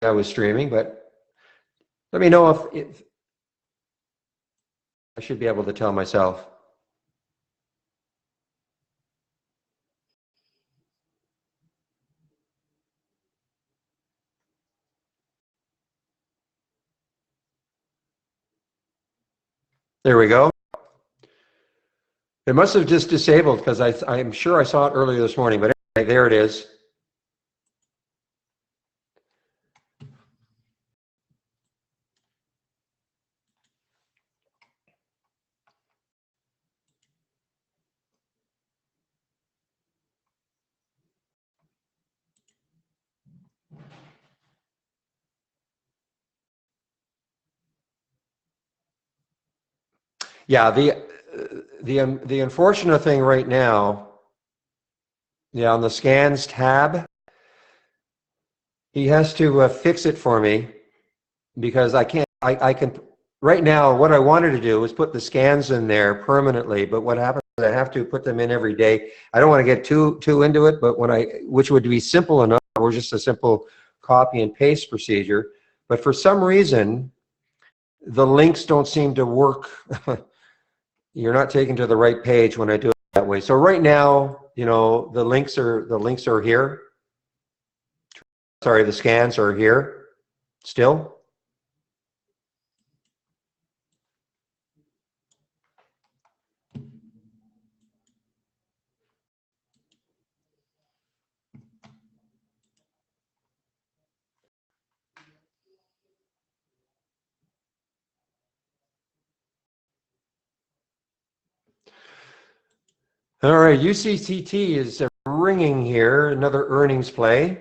I was streaming, but let me know if I should be able to tell myself. There we go. It must have just disabled because I'm sure I saw it earlier this morning, but anyway, there it is. Yeah, the unfortunate thing right now, yeah, on the scans tab, he has to fix it for me because I can't. I can right now. What I wanted to do was put the scans in there permanently, but what happens is I have to put them in every day. I don't want to get too into it, but which would be simple enough, or just a simple copy and paste procedure. But for some reason, the links don't seem to work. You're not taken to the right page when I do it that way. So right now, you know, the links are here. Sorry, the scans are here still. All right, UCCT is ringing here. Another earnings play.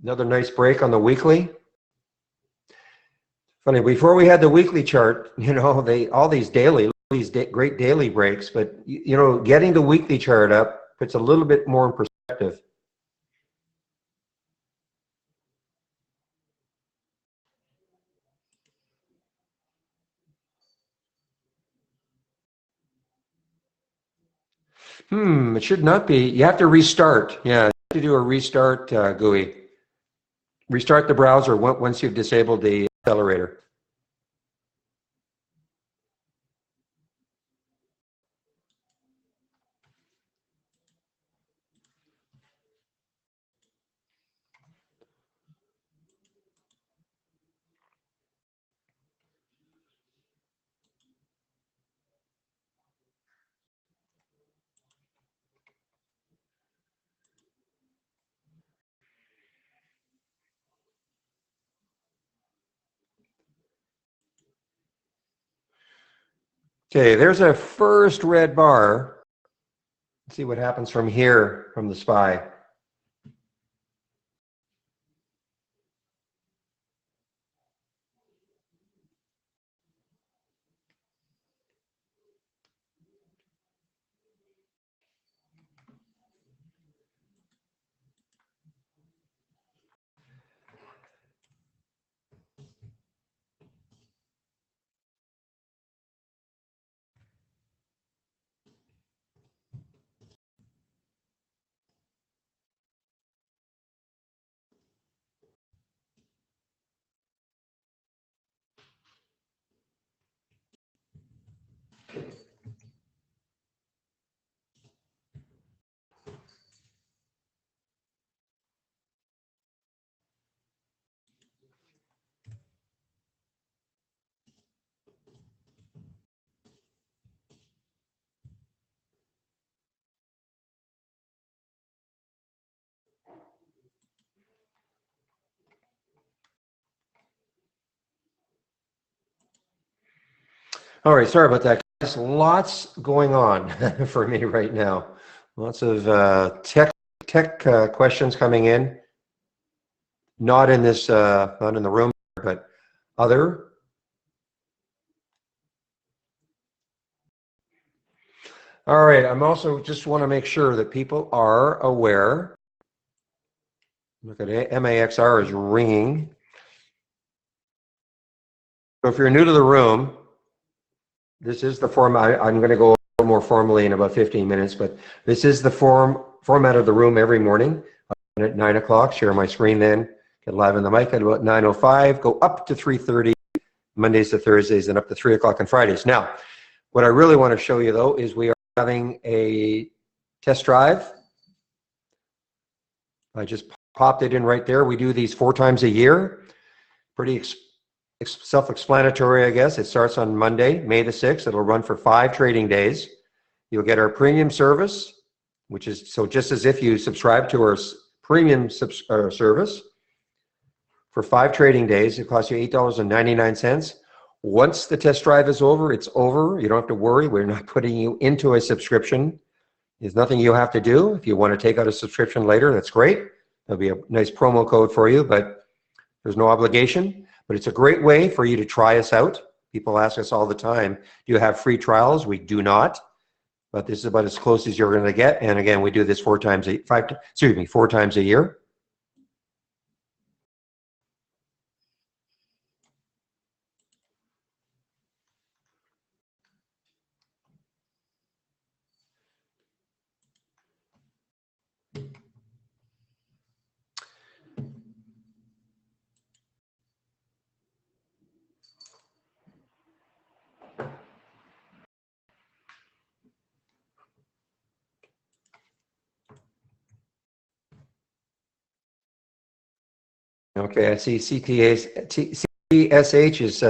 Another nice break on the weekly. Funny, before we had the weekly chart, you know, all these great daily breaks, but you know, getting the weekly chart up puts a little bit more in perspective. It should not be. You have to restart. Yeah, you have to do a restart, GUI. Restart the browser once you've disabled the accelerator. Okay, there's a first red bar. Let's see what happens from here, from the SPY. All right, sorry about that. There's lots going on for me right now. Lots of tech questions coming in. Not in this, not in the room, but other. All right, I'm also just want to make sure that people are aware. Look at it, MAXR is ringing. So if you're new to the room, this is the format. I'm going to go a little more formally in about 15 minutes, but this is the format of the room every morning at 9 o'clock. Share my screen then. Get live on the mic at about 9:05. Go up to 3:30 Mondays to Thursdays, and up to 3 o'clock on Fridays. Now, what I really want to show you though is we are having a test drive. I just popped it in right there. We do these 4 times a year. Pretty self-explanatory, I guess. It starts on Monday, May the 6th. It'll run for 5 trading days. You'll get our premium service, which is so just as if you subscribe to our premium service for 5 trading days. It costs you $8.99. Once the test drive is over, it's over. You don't have to worry. We're not putting you into a subscription. There's nothing you have to do. If you want to take out a subscription later, that's great. There'll be a nice promo code for you, but there's no obligation. But it's a great way for you to try us out. People ask us all the time, do you have free trials? We do not, but this is about as close as you're going to get. And again, we do this 4 times a year. Okay, I see CTSH is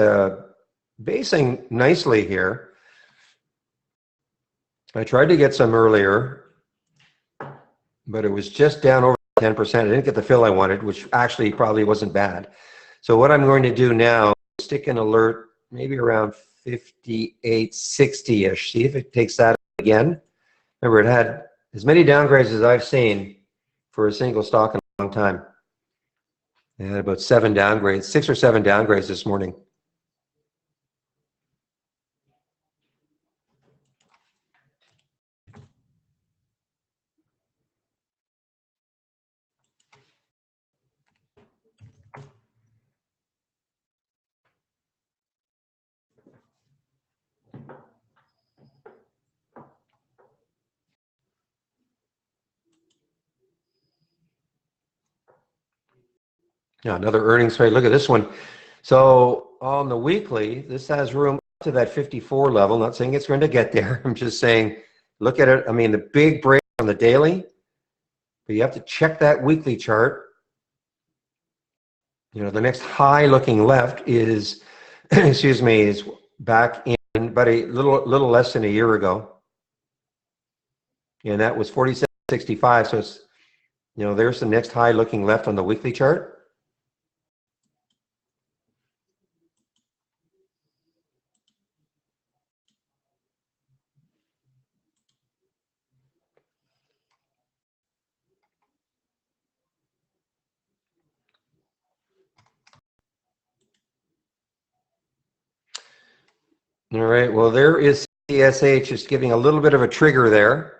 basing nicely here. I tried to get some earlier, but it was just down over 10%. I didn't get the fill I wanted, which actually probably wasn't bad. So what I'm going to do now is stick an alert maybe around 58.60-ish. See if it takes that again. Remember, it had as many downgrades as I've seen for a single stock in a long time. It had about 7 downgrades, 6 or 7 downgrades this morning. Yeah, another earnings trade. Look at this one. So on the weekly, this has room up to that 54 level. Not saying it's going to get there. I'm just saying, look at it. I mean, the big break on the daily, but you have to check that weekly chart. You know, the next high looking left is, excuse me, is back in, but a little less than a year ago. And that was 47.65. So it's, you know, there's the next high looking left on the weekly chart. All right, well, there is CSH just giving a little bit of a trigger there.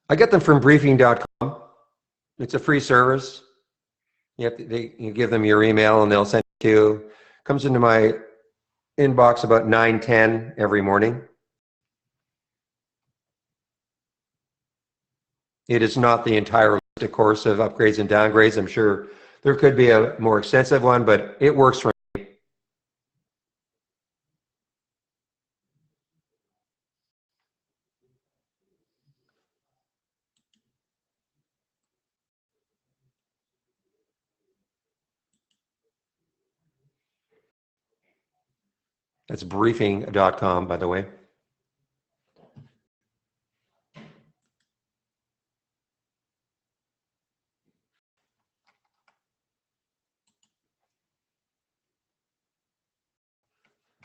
I get them from briefing.com. It's a free service. You give them your email and they'll send it to you. Comes into my inbox about 9:10 every morning. It is not the entire list, of course, of upgrades and downgrades. I'm sure there could be a more extensive one, but it works for me. That's briefing.com, by the way.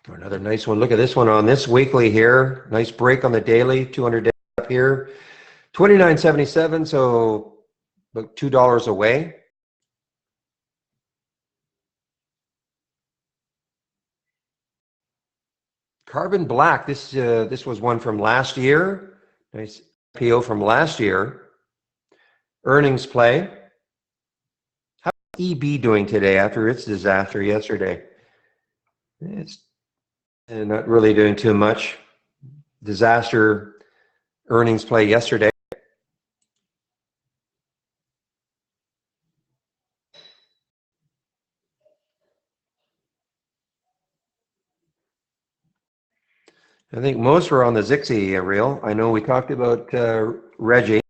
Another nice one. Look at this one on this weekly here. Nice break on the daily, 200 days up here. 29.77, so about $2 away. Carbon black. This was one from last year. Nice IPO from last year. Earnings play. How's EB doing today after its disaster yesterday? It's not really doing too much. Disaster earnings play yesterday. I think most were on the Zixi reel. I know we talked about Reggie.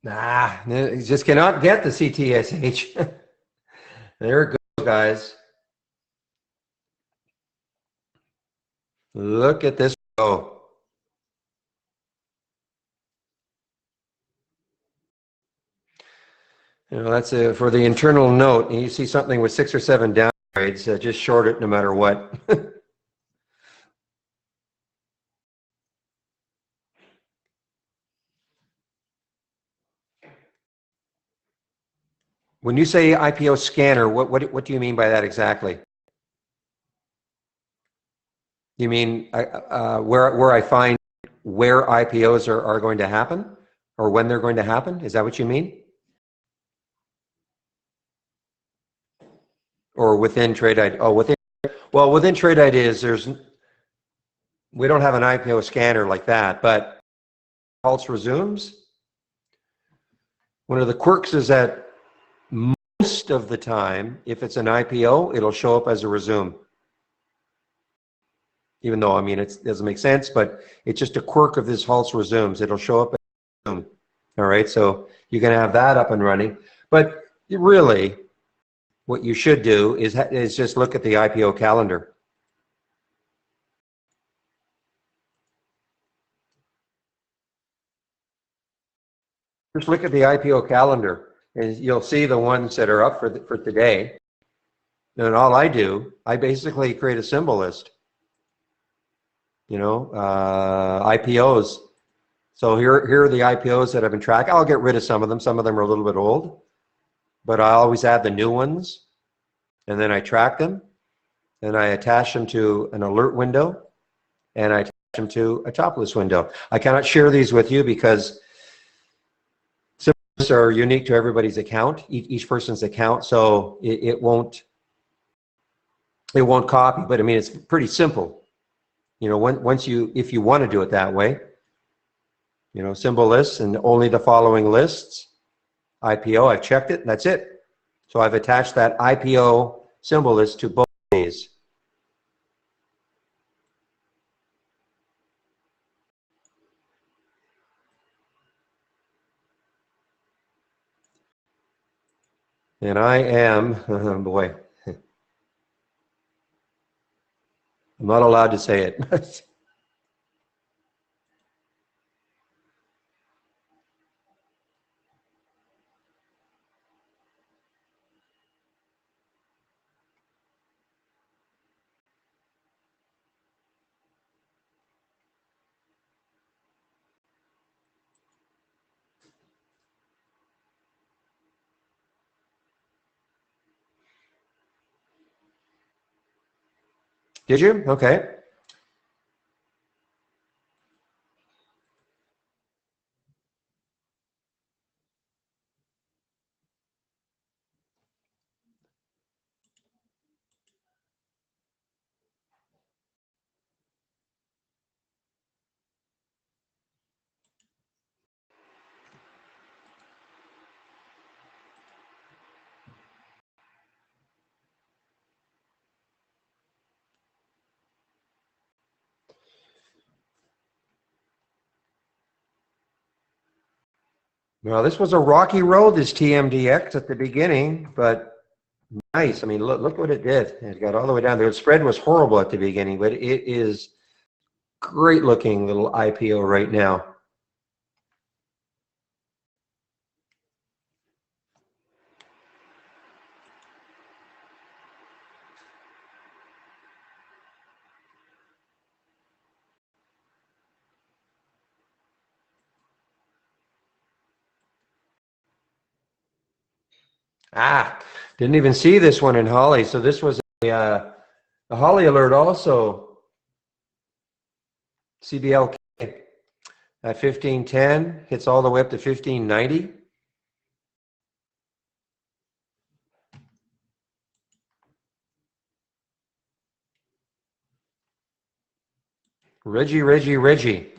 Nah, you just cannot get the CTSH. There it goes, guys. Look at this go. You know, that's for the internal note. You see something with 6 or 7 downgrades, just short it no matter what. When you say IPO scanner, what do you mean by that exactly? You mean where I find where IPOs are going to happen, or when they're going to happen? Is that what you mean? Or within trade ID? Oh, within trade ideas, we don't have an IPO scanner like that, but pulse resumes. One of the quirks is that most of the time, if it's an IPO, it'll show up as a resume. Even though, I mean, it doesn't make sense, but it's just a quirk of this Halts resumes. It'll show up as a resume. All right, so you can have that up and running. But really, what you should do is just look at the IPO calendar. Just look at the IPO calendar, and you'll see the ones that are up for today. And all I do, I basically create a symbol list. You know, IPOs. So here are the IPOs that I've been tracking. I'll get rid of some of them. Some of them are a little bit old, but I always add the new ones, and then I track them, and I attach them to an alert window, and I attach them to a top list window. I cannot share these with you because symbols are unique to everybody's account, each person's account, so it won't copy. But I mean, it's pretty simple. You know, if you want to do it that way, you know, symbol lists and only the following lists. IPO, I've checked it, and that's it. So I've attached that IPO symbol list to both of these. And I am, oh boy, I'm not allowed to say it. Did you? Okay. Well, this was a rocky road, this TMDX at the beginning, but nice. I mean, look what it did. It got all the way down there. The spread was horrible at the beginning, but it is great looking little IPO right now. Ah, didn't even see this one in Holly. So this was a Holly alert also. CBLK at 1510 hits all the way up to 1590. Reggie.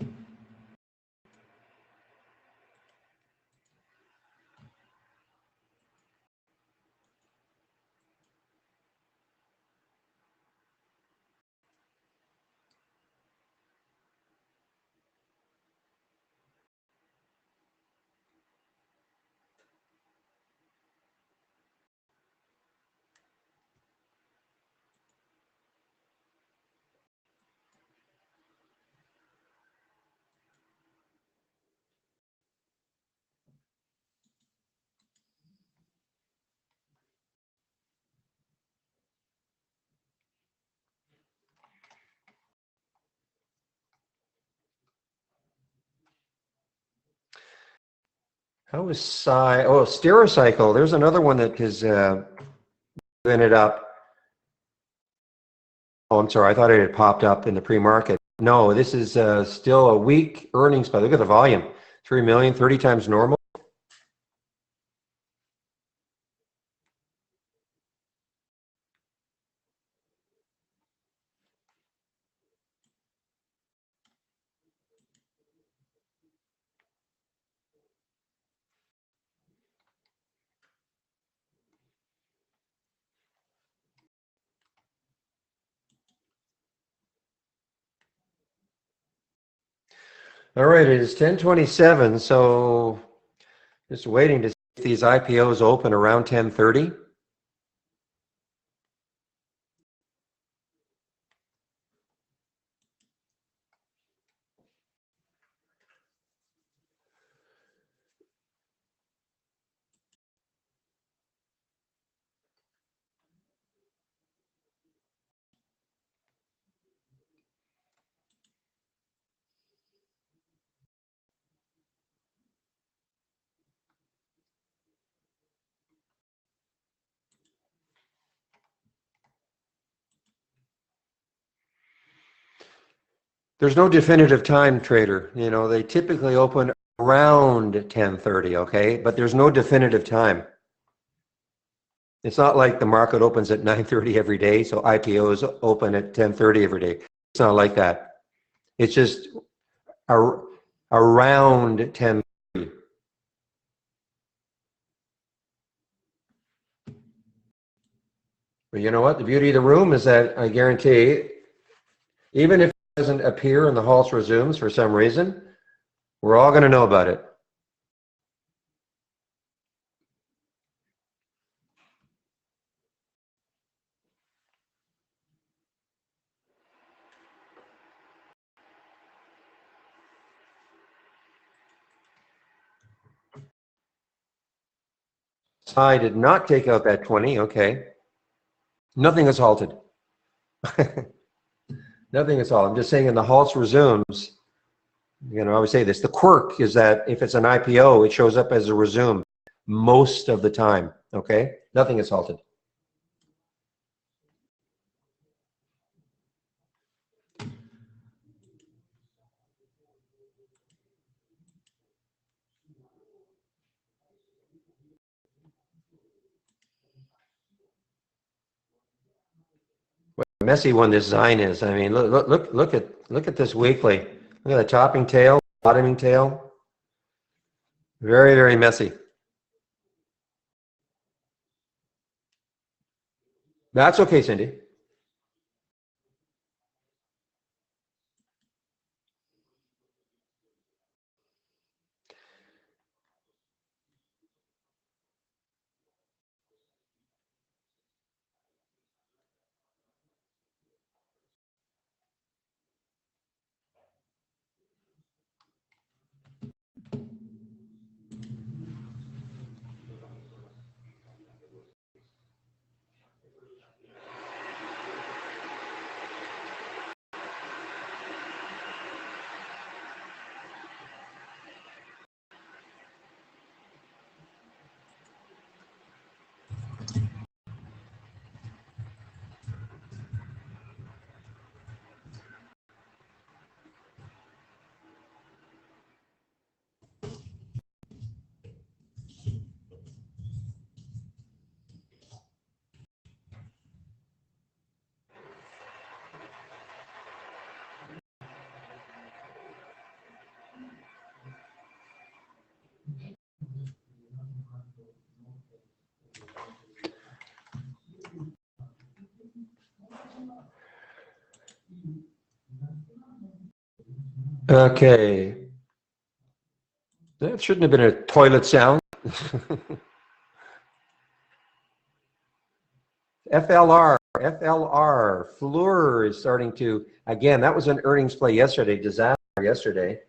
How is Stericycle. There's another one that has ended up. Oh, I'm sorry. I thought it had popped up in the pre-market. No, this is still a weak earnings, but look at the volume. 3 million, 30 times normal. All right, it is 10:27, so just waiting to see if these IPOs open around 10:30. There's no definitive time, trader. You know, they typically open around 10:30, okay? But there's no definitive time. It's not like the market opens at 9:30 every day, so IPOs open at 10:30 every day. It's not like that. It's just around 10. But you know what? The beauty of the room is that I guarantee, even if it doesn't appear in the Halts resumes for some reason, we're all going to know about it. I did not take out that 20. Okay. Nothing is halted. Nothing is halted. I'm just saying in the Halts resumes, you know, I always say this, the quirk is that if it's an IPO, it shows up as a resume most of the time. Okay. Nothing is halted. What a messy one this Zine is. I mean, look at this weekly. Look at the topping tail, bottoming tail. Very, very messy. That's okay, Cindy. Okay. That shouldn't have been a toilet sound. FLR, Fluor is starting to, again, that was an earnings play yesterday, disaster yesterday.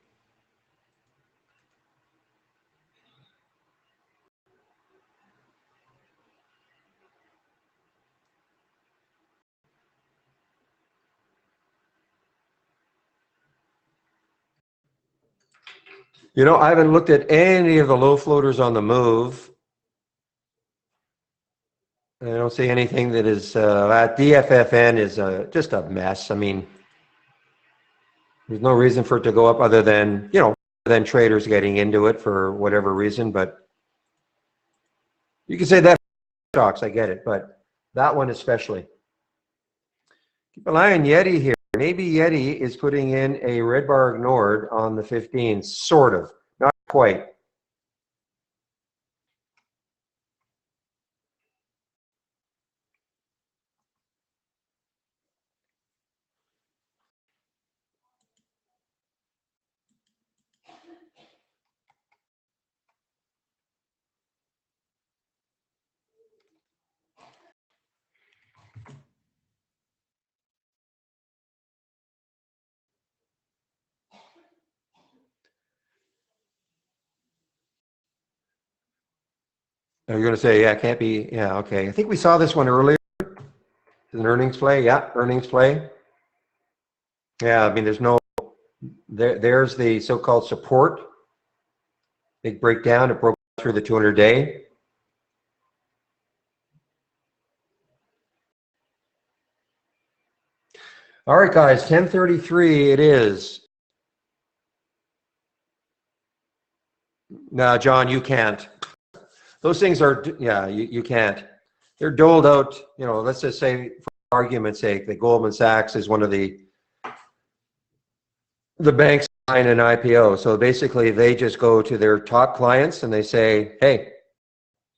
You know, I haven't looked at any of the low floaters on the move. I don't see anything that is, that DFFN is just a mess. I mean, there's no reason for it to go up other than, you know, than traders getting into it for whatever reason, but you can say that stocks, I get it, but that one especially. Keep an eye on Yeti here. Maybe Yeti is putting in a red bar ignored on the 15, sort of, not quite. You're going to say, yeah, it can't be, yeah, okay. I think we saw this one earlier. An earnings play, yeah, earnings play. Yeah, I mean, there's no, there's the so-called support. Big breakdown, it broke through the 200-day. All right, guys, 10:33 it is. No, John, you can't. Those things are, yeah, you can't. They're doled out, you know, let's just say, for argument's sake, that Goldman Sachs is one of the banks behind an IPO. So basically, they just go to their top clients and they say, hey,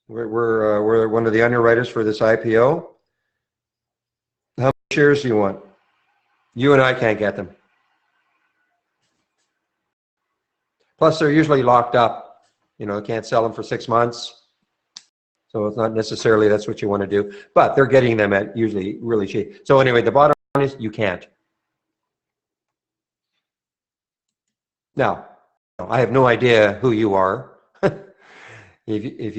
we're one of the underwriters for this IPO. How many shares do you want? You and I can't get them. Plus, they're usually locked up. You know, can't sell them for 6 months. So it's not necessarily that's what you want to do, but they're getting them at usually really cheap. So anyway, the bottom line is you can't. Now, I have no idea who you are. if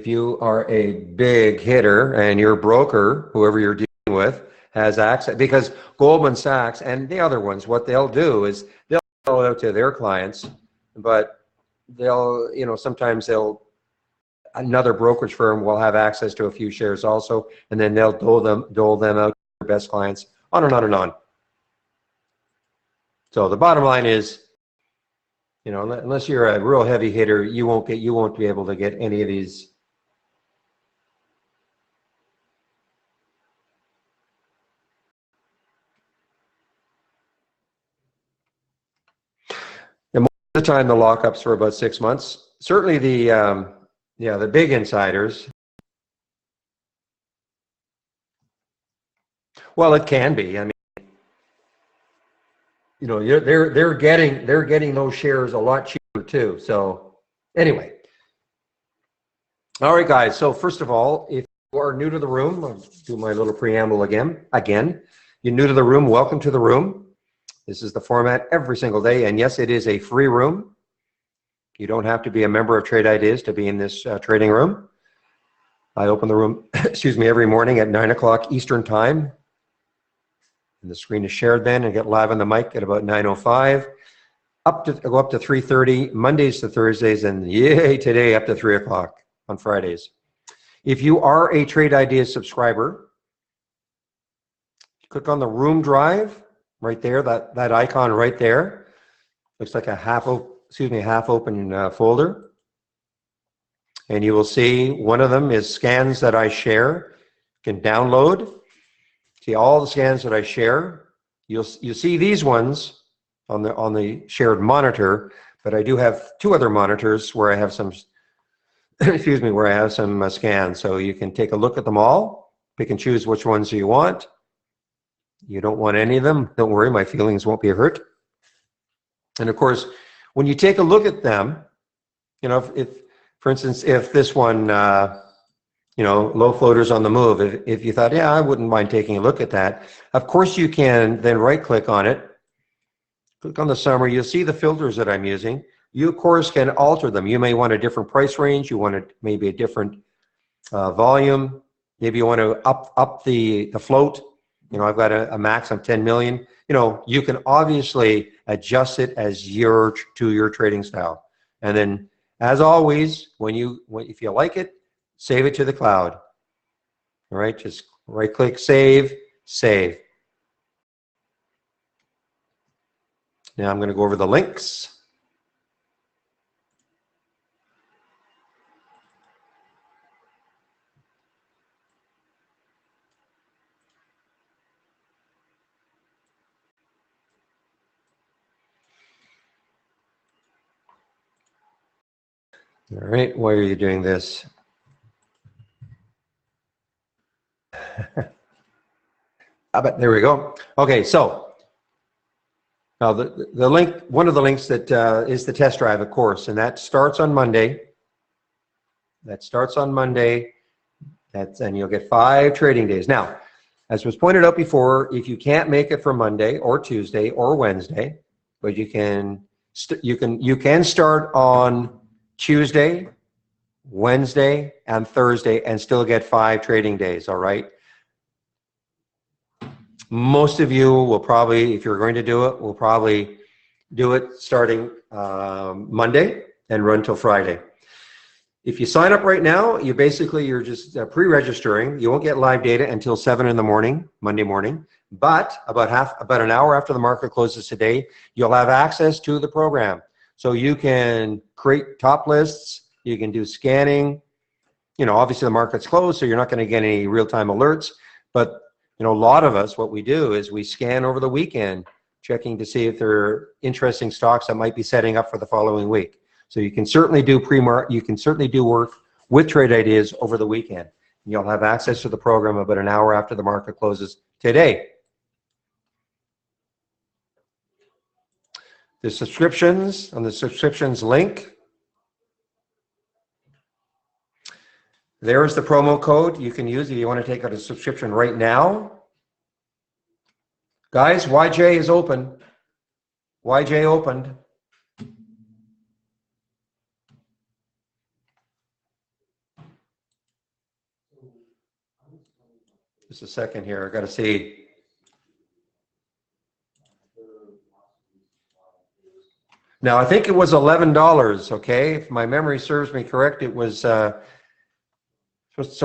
you are a big hitter and your broker, whoever you're dealing with, has access, because Goldman Sachs and the other ones, what they'll do is they'll sell it out to their clients, but they'll, you know, sometimes another brokerage firm will have access to a few shares also, and then they'll dole them out to their best clients, on and on and on. So the bottom line is, you know, unless you're a real heavy hitter, you won't be able to get any of these. And most of the time, the lockups for about 6 months. Certainly the big insiders. Well, it can be. I mean, you know, they're getting those shares a lot cheaper too. So anyway, all right, guys. So first of all, if you are new to the room, I'll do my little preamble again. You're new to the room. Welcome to the room. This is the format every single day, and yes, it is a free room. You don't have to be a member of Trade Ideas to be in this trading room. I open the room, excuse me, every morning at 9 o'clock Eastern Time. And the screen is shared then, and get live on the mic at about 9:05. Go up to 3:30 Mondays to Thursdays, and yay, today up to 3 o'clock on Fridays. If you are a Trade Ideas subscriber, click on the room drive right there, that icon right there. Looks like a half open folder. And you will see one of them is scans that I share. You can download. See all the scans that I share. You see these ones on the shared monitor, But I do have two other monitors where I have some, excuse me, where I have some scans. So you can take a look at them all, pick and choose which ones you want. You don't want any of them, don't worry, my feelings won't be hurt. And of course, when you take a look at them, you know, if for instance, if this one, you know, low floaters on the move, if you thought, yeah, I wouldn't mind taking a look at that, of course you can then right click on it, click on the summary, you'll see the filters that I'm using. You of course can alter them. You may want a different price range, you want maybe a different volume, maybe you want to up the float. You know, I've got a max of 10 million. You know, you can obviously adjust it as to your trading style. And then as always, if you like it, save it to the cloud. All right, just right click, save. Now I'm going to go over the links. All right, why are you doing this? But there we go. Okay, so now the link, one of the links that is the test drive, of course, and that starts on Monday. And you'll get 5 trading days. Now, as was pointed out before, if you can't make it for Monday or Tuesday or Wednesday, but you can start on Tuesday, Wednesday, and Thursday and still get 5 trading days. All right. Most of you will probably, if you're going to do it, will probably do it starting Monday and run till Friday. If you sign up right now, you're just pre-registering. You won't get live data until 7 in the morning, Monday morning. But about an hour after the market closes today, you'll have access to the program. So you can create top lists. You can do scanning. You know, obviously the market's closed, so you're not going to get any real-time alerts. But you know, a lot of us, what we do is we scan over the weekend, checking to see if there are interesting stocks that might be setting up for the following week. So you can certainly do work with Trade Ideas over the weekend. You'll have access to the program about an hour after the market closes today. The subscriptions, on the subscriptions link, there is the promo code you can use if you want to take out a subscription right now. Guys, YJ is open. YJ opened. Just a second here, I got to see. Now, I think it was $11, okay? If my memory serves me correct, it was, so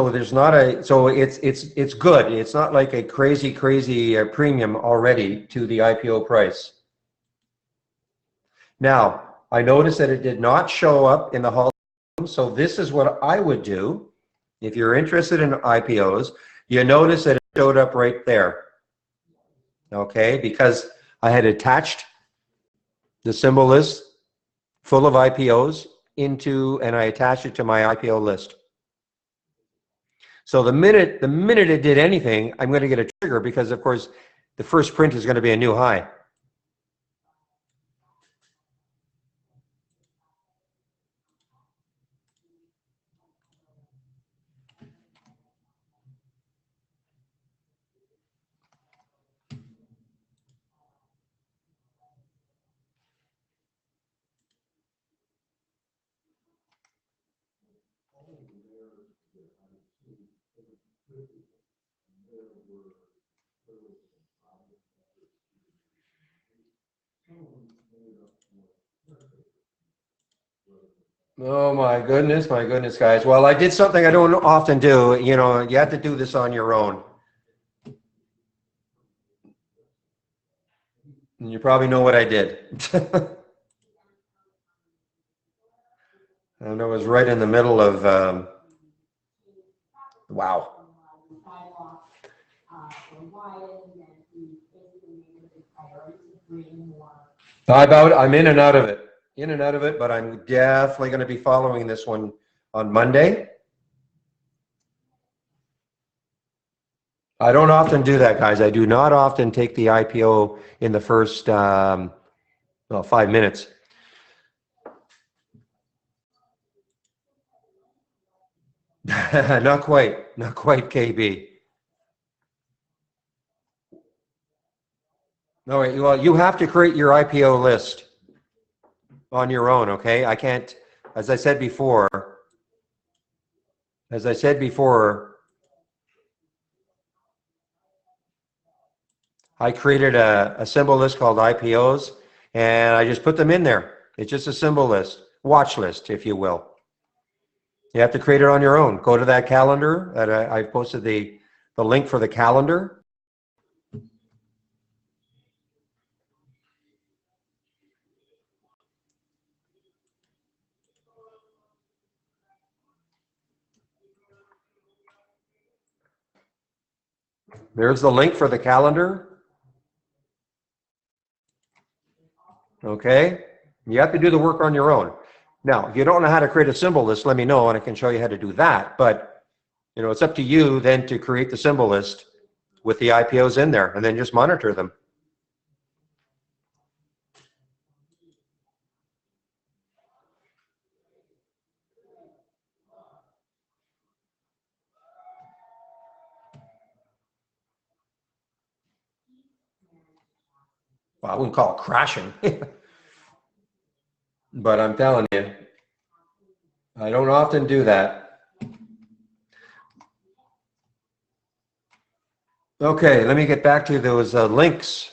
there's not so it's good. It's not like a crazy premium already to the IPO price. Now, I noticed that it did not show up in the Hall, so this is what I would do. If you're interested in IPOs, you notice that it showed up right there, okay? Because I had attached the symbol list full of IPOs and I attached it to my IPO list. So the minute it did anything, I'm going to get a trigger because, of course, the first print is going to be a new high. Oh my goodness, guys. Well, I did something I don't often do. You know, you have to do this on your own. And you probably know what I did. And I was right in the middle of, wow. I'm in and out of it. in and out of it, but I'm definitely going to be following this one on Monday. I don't often do that, guys. I do not often take the IPO in the first 5 minutes. Not quite, KB. No, wait, well, you have to create your IPO list on your own, okay? I can't, as I said before, I created a symbol list called IPOs, and I just put them in there. It's just a symbol list, watch list, if you will. You have to create it on your own. Go to that calendar that I posted the link for the calendar. There's the link for the calendar. Okay, you have to do the work on your own. Now, if you don't know how to create a symbol list, let me know and I can show you how to do that. But it's up to you then to create the symbol list with the IPOs in there and then just monitor them. Well, I wouldn't call it crashing, but I'm telling you, I don't often do that. Okay, let me get back to those links.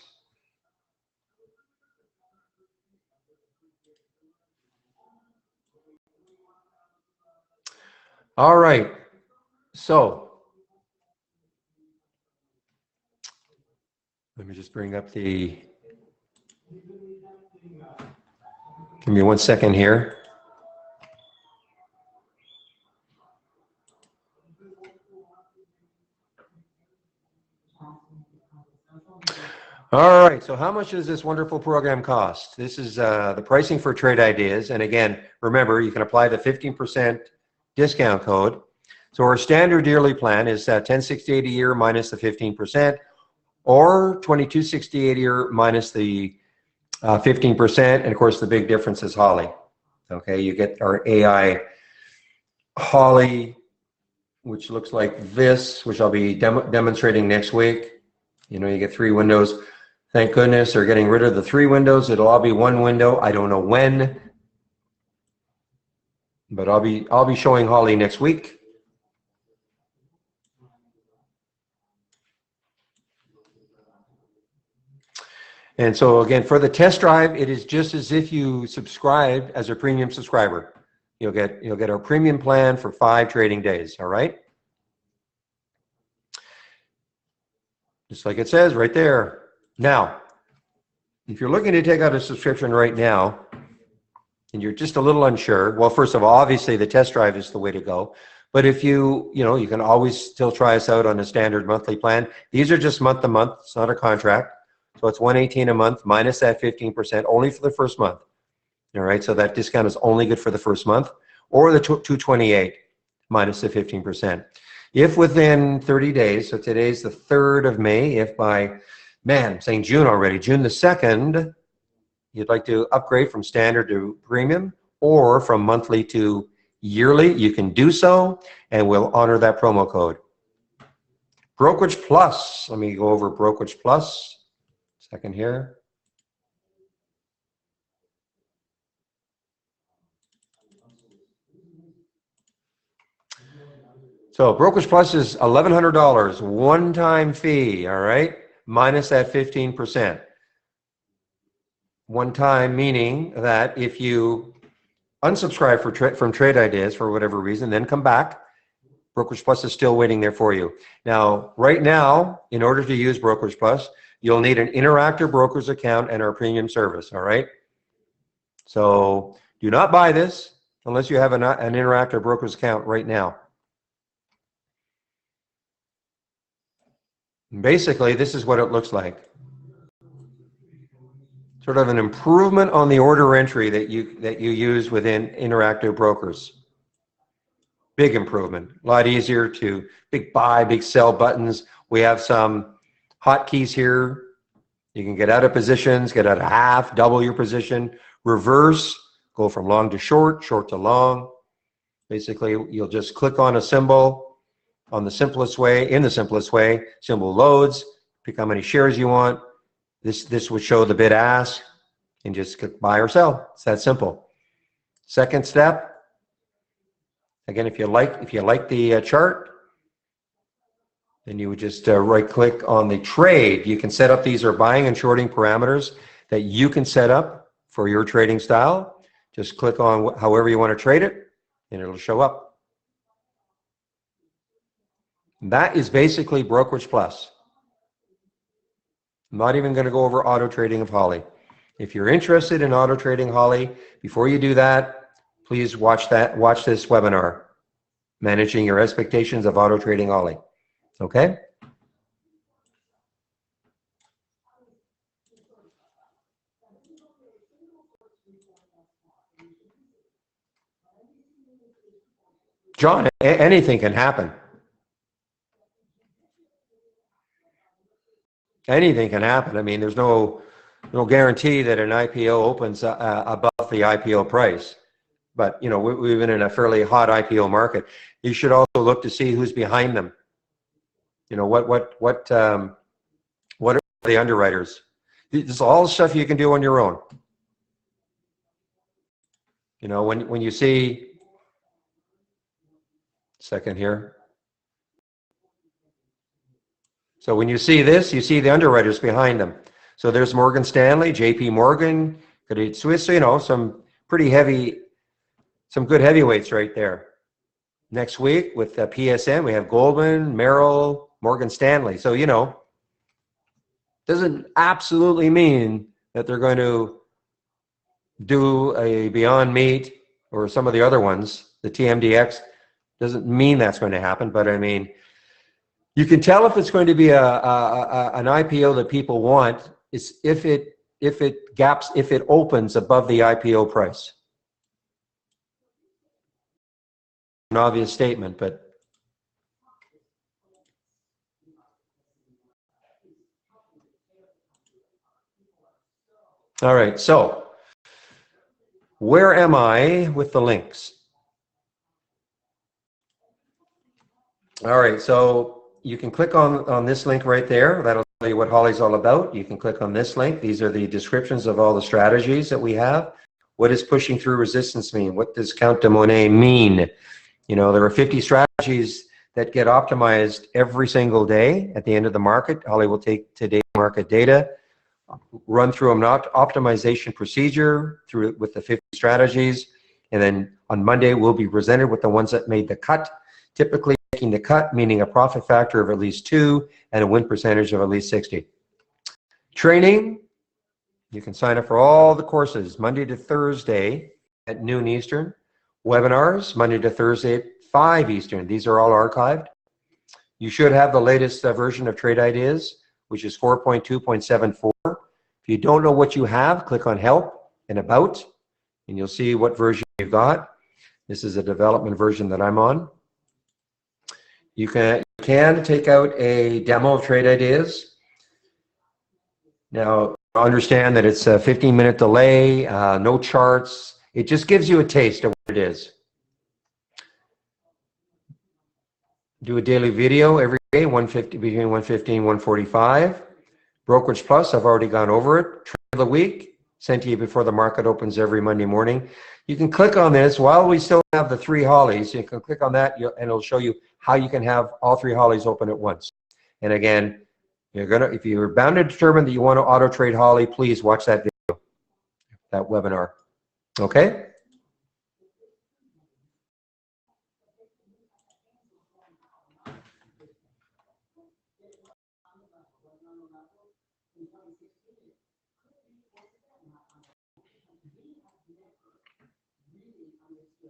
All right, so let me just bring up the, give me 1 second here. All right, so how much does this wonderful program cost? This is the pricing for Trade Ideas. And again, remember, you can apply the 15% discount code. So our standard yearly plan is $1068 a year minus the 15%, or $2268 a year minus the 15%. And of course, the big difference is Holly. Okay, you get our AI Holly, which looks like this, which I'll be demonstrating next week. You get 3 windows. Thank goodness they're getting rid of the 3 windows. It'll all be 1 window. I don't know when, but I'll be showing Holly next week. And so again, for the test drive, it is just as if you subscribed as a premium subscriber. You'll get our premium plan for 5 trading days. All right. Just like it says right there. Now, if you're looking to take out a subscription right now, and you're just a little unsure, well, first of all, obviously the test drive is the way to go. But if you can always still try us out on a standard monthly plan. These are just month to month. It's not a contract. So it's $118 a month minus that 15%, only for the first month. All right, so that discount is only good for the first month, or the $228 minus the 15%. If within 30 days, so today's the 3rd of May, if by, man, I'm saying June already, June the 2nd, you'd like to upgrade from standard to premium or from monthly to yearly, you can do so, and we'll honor that promo code. Brokerage Plus, let me go over Brokerage Plus. Second here. So Brokerage Plus is $1,100, one-time fee, all right, minus that 15%. One time meaning that if you unsubscribe from Trade Ideas for whatever reason, then come back, Brokerage Plus is still waiting there for you. Now, right now, in order to use Brokerage Plus, you'll need an Interactive Brokers account and our premium service, all right? So do not buy this unless you have an Interactive Brokers account right now. Basically, this is what it looks like. sort of an improvement on the order entry that you use within Interactive Brokers. Big improvement, a lot easier to big buy, big sell buttons. We have some hotkeys here. You can get out of positions, get out of half, double your position, reverse, go from long to short, short to long. Basically, you'll just click on a symbol on the simplest way, in the simplest way, symbol loads, pick how many shares you want. This would show the bid ask and just click buy or sell. It's that simple. Second step, again, if you like the chart, then you would just right click on the trade. You can set up, these are buying and shorting parameters that you can set up for your trading style. Just click on however you want to trade it and it'll show up. That is basically Brokerage Plus. I'm not even going to go over auto trading of Holly. If you're interested in auto trading Holly, before you do that, please watch this webinar, Managing Your Expectations of Auto Trading Holly. Okay? John, anything can happen. Anything can happen. I mean, there's no guarantee that an IPO opens above the IPO price. But, you know, we've been in a fairly hot IPO market. You should also look to see who's behind them. You know, what are the underwriters? This is all stuff you can do on your own. You know, when you see, second here. So when you see this, you see the underwriters behind them. So there's Morgan Stanley, JP Morgan, Credit Suisse, you know, some pretty heavy, some good heavyweights right there. Next week with PSN, we have Goldman, Merrill, Morgan Stanley. So, you know, doesn't absolutely mean that they're going to do a Beyond Meat or some of the other ones, the TMDX, doesn't mean that's going to happen. But I mean, you can tell if it's going to be an IPO that people want is if it opens above the IPO price. An obvious statement, but all right. So where am I with the links? All right. So you can click on this link right there. That'll tell you what Holly's all about. You can click on this link. These are the descriptions of all the strategies that we have. What does pushing through resistance mean? What does Count de Monet mean? You know, there are 50 strategies that get optimized every single day at the end of the market. Holly will take today's market data, run through an optimization procedure with the 50 strategies, and then on Monday we'll be presented with the ones that made the cut. Typically making the cut, meaning a profit factor of at least 2 and a win percentage of at least 60. Training, you can sign up for all the courses Monday to Thursday at noon Eastern. Webinars, Monday to Thursday at 5 Eastern. These are all archived. You should have the latest version of Trade Ideas, which is 4.2.74. If you don't know what you have, click on Help and About, and you'll see what version you've got. This is a development version that I'm on. You can take out a demo of Trade Ideas. Now, understand that it's a 15-minute delay, no charts. It just gives you a taste of what it is. Do a daily video every day, between 1:50 and 1:45. Brokerage Plus, I've already gone over it. Trade of the week, sent to you before the market opens every Monday morning. You can click on this while we still have the 3 Hollies. You can click on that and it'll show you how you can have all 3 Hollies open at once. And again, if you're bound to determine that you want to auto trade Holly, please watch that video, that webinar. Okay?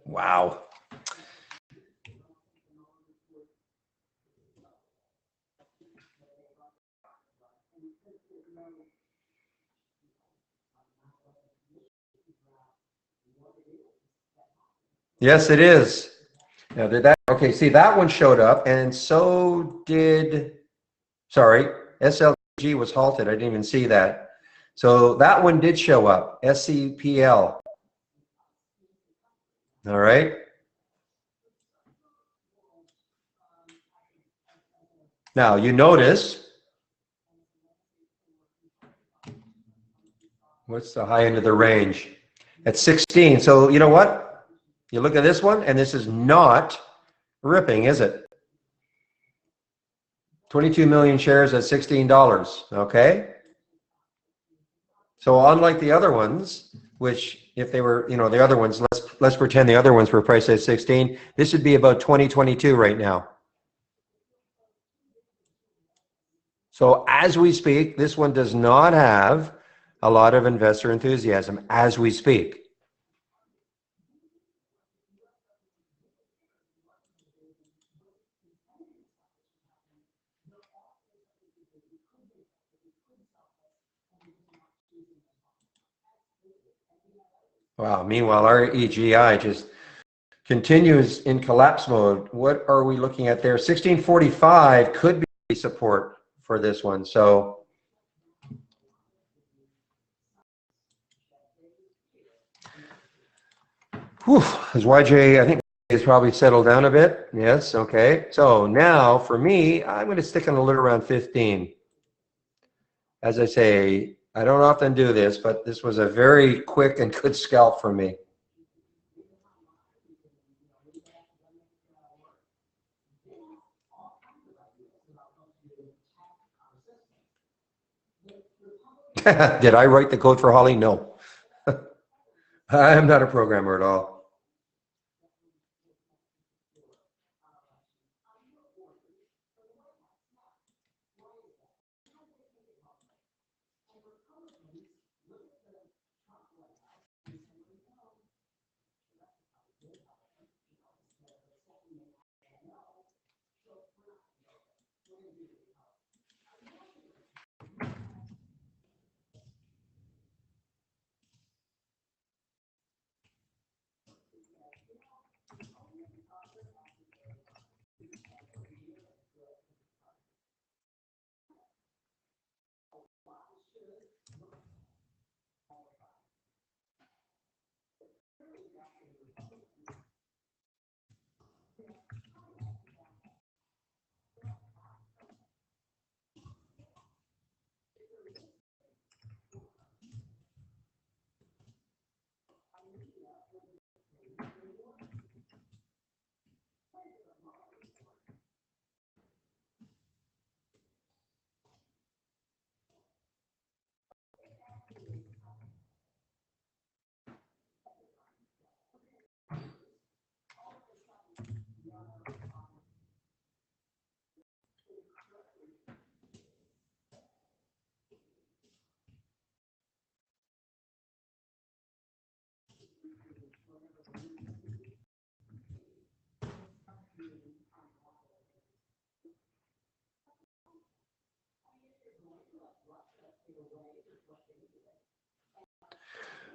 Wow. Yes, it is. Now, did that, okay, see, that one showed up, and so did, sorry, SLG was halted. I didn't even see that. So that one did show up, SCPL. All right. Now, you notice, what's the high end of the range? At 16. So you know what? You look at this one, and this is not ripping, is it? 22 million shares at $16, okay? So unlike the other ones, which if they were, the other ones, let's pretend the other ones were priced at 16, this would be about 2022 right now. So as we speak, this one does not have a lot of investor enthusiasm as we speak. Wow, meanwhile, our EGI just continues in collapse mode. What are we looking at there? 1645 could be support for this one. So as YJ, I think it's probably settled down a bit. Yes, okay. So now for me, I'm going to stick on a little around 15. As I say, I don't often do this, but this was a very quick and good scalp for me. Did I write the code for Holly? No. I'm not a programmer at all.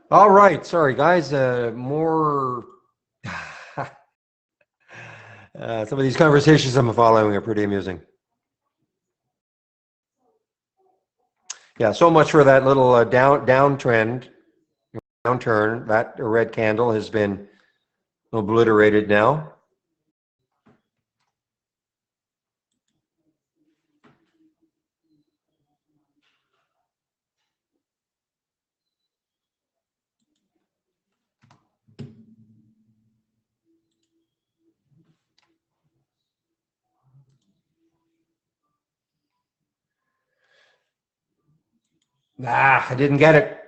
All right, sorry guys, more some of these conversations I'm following are pretty amusing. Yeah, so much for that little downturn. That red candle has been obliterated now. I didn't get it.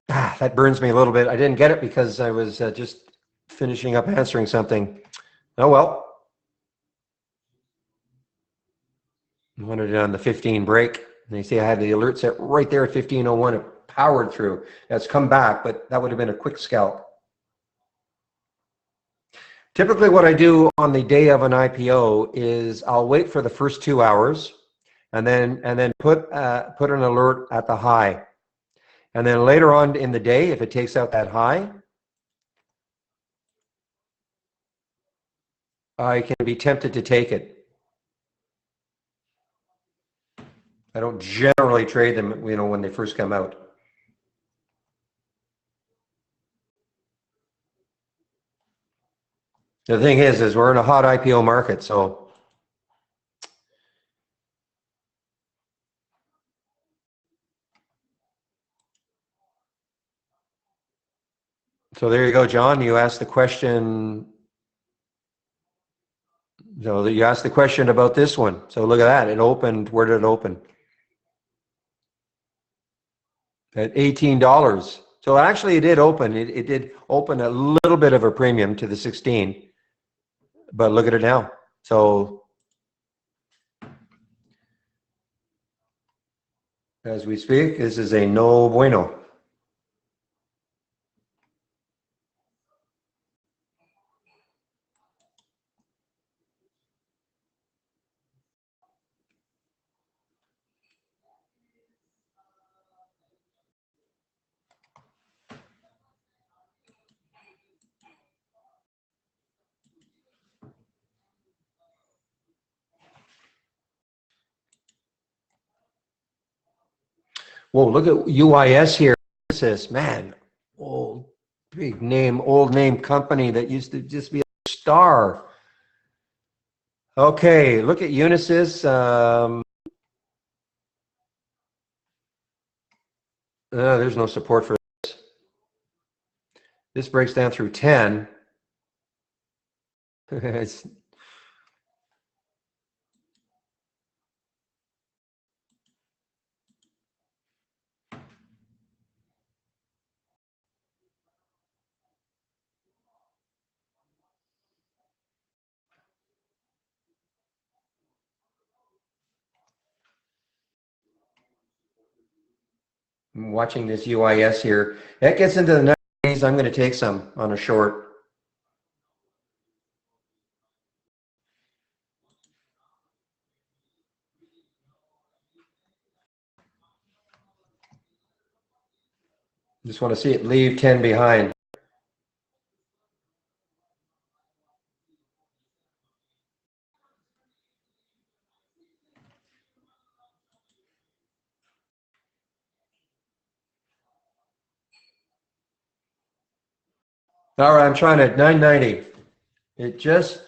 That burns me a little bit. I didn't get it because I was just finishing up answering something. Oh well. I wanted it on the 15 break. And you see I had the alert set right there at 15:01. It powered through. It's come back, but that would have been a quick scalp. Typically what I do on the day of an IPO is I'll wait for the first 2 hours and then put an alert at the high. And then later on in the day, if it takes out that high, I can be tempted to take it. I don't generally trade them, you know, when they first come out. The thing is we're in a hot IPO market, so there you go, John. You asked the question. So you asked the question about this one. So look at that. It opened. Where did it open? At $18. So actually, it did open. It did open a little bit of a premium to the 16, but look at it now. So as we speak, this is a no bueno. Whoa, look at UIS here. What's this? Man, old, big name, old name company that used to just be a star. Okay, look at Unisys. There's no support for this. This breaks down through 10. It's, I'm watching this UIS here. That gets into the 90s. I'm going to take some on a short. Just want to see it leave 10 behind. All right, I'm trying to 990. It just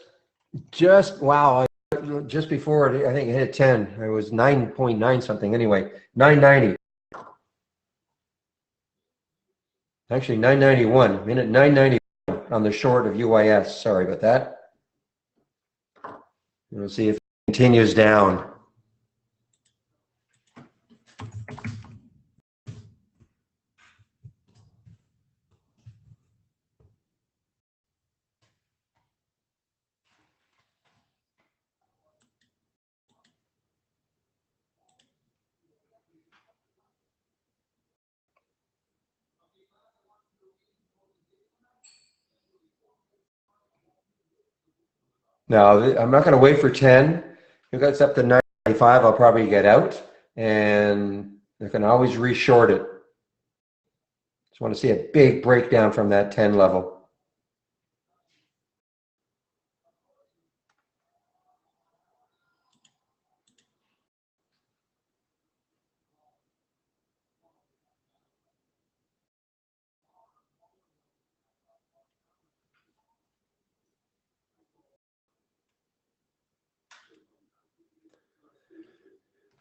wow, just before I think it hit 10. It was 9.9 something anyway. 990. Actually 991. Minute 991 on the short of UIS. Sorry about that. We'll see if it continues down. Now, I'm not going to wait for 10. If it's up to 95, I'll probably get out, and I can always reshort it. Just want to see a big breakdown from that 10 level.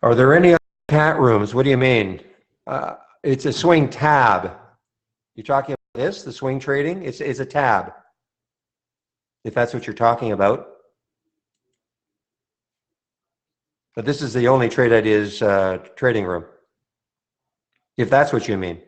Are there any other chat rooms? What do you mean? It's a swing tab. You're talking about this, the swing trading? It's a tab, if that's what you're talking about. But this is the only Trade Ideas trading room, if that's what you mean.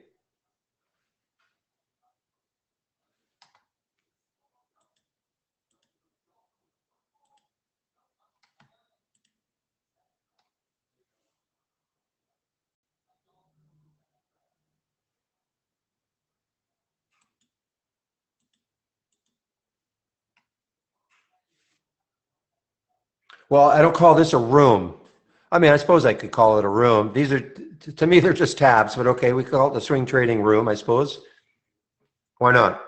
Well, I don't call this a room. I mean, I suppose I could call it a room. These are, to me, they're just tabs, but okay, we call it the swing trading room, I suppose. Why not?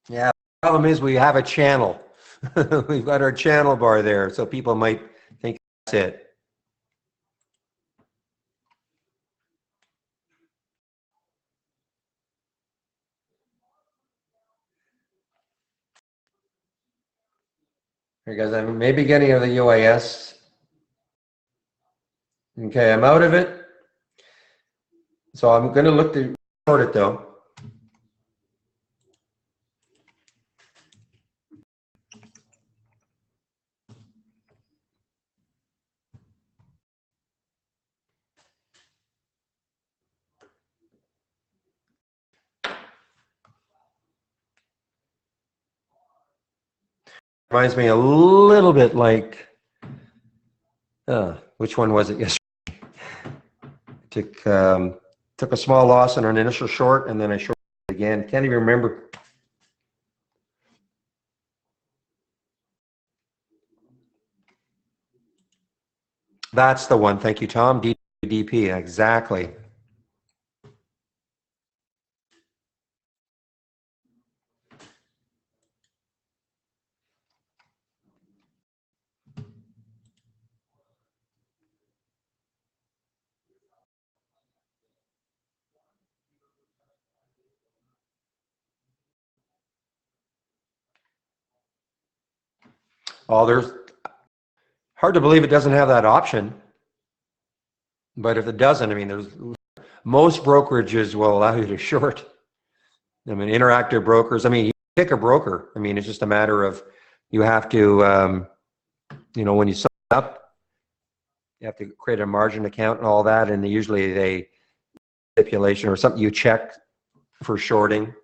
Yeah, the problem is we have a channel. We've got our channel bar there, so people might think that's it. Here, guys, I'm maybe getting of the UAS. Okay, I'm out of it. So I'm going to look to short it though. Reminds me a little bit like, which one was it yesterday? Took a small loss on an initial short, and then I shorted it again. Can't even remember. That's the one. Thank you, Tom. DP, exactly. Oh, there's hard to believe it doesn't have that option. But if it doesn't, I mean, there's most brokerages will allow you to short. I mean, Interactive Brokers. I mean, you pick a broker. I mean, it's just a matter of you have to, when you sign up, you have to create a margin account and all that, and usually they stipulation or something you check for shorting.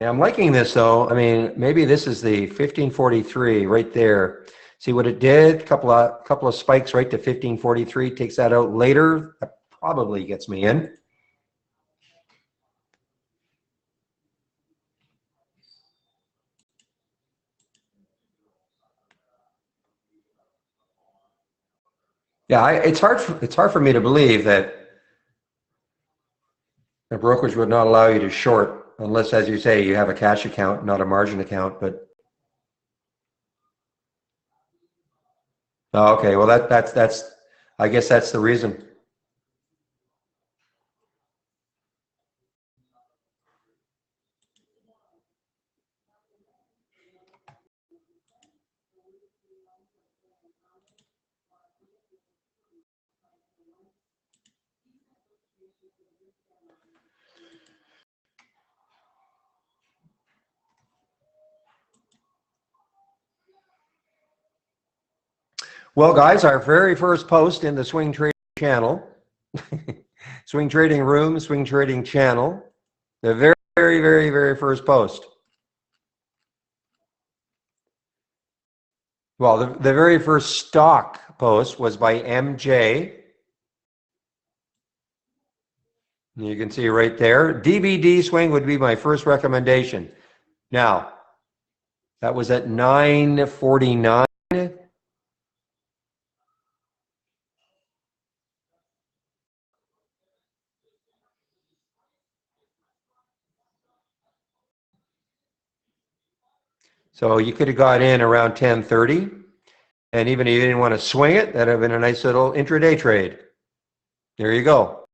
Yeah, I'm liking this though. I mean, maybe this is the 1543 right there. See what it did? Couple of spikes right to 1543. Takes that out later. That probably gets me in. Yeah, it's hard for me to believe that the brokerage would not allow you to short unless, as you say, you have a cash account, not a margin account. But oh, okay, well that's I guess that's the reason. Well, guys, our very first post in the Swing Trading channel, Swing Trading Room, Swing Trading channel, the very first post. Well, the very first stock post was by MJ. You can see right there. DVD swing would be my first recommendation. Now, that was at 9:49. So you could have got in around 10:30. And even if you didn't want to swing it, that'd have been a nice little intraday trade. There you go.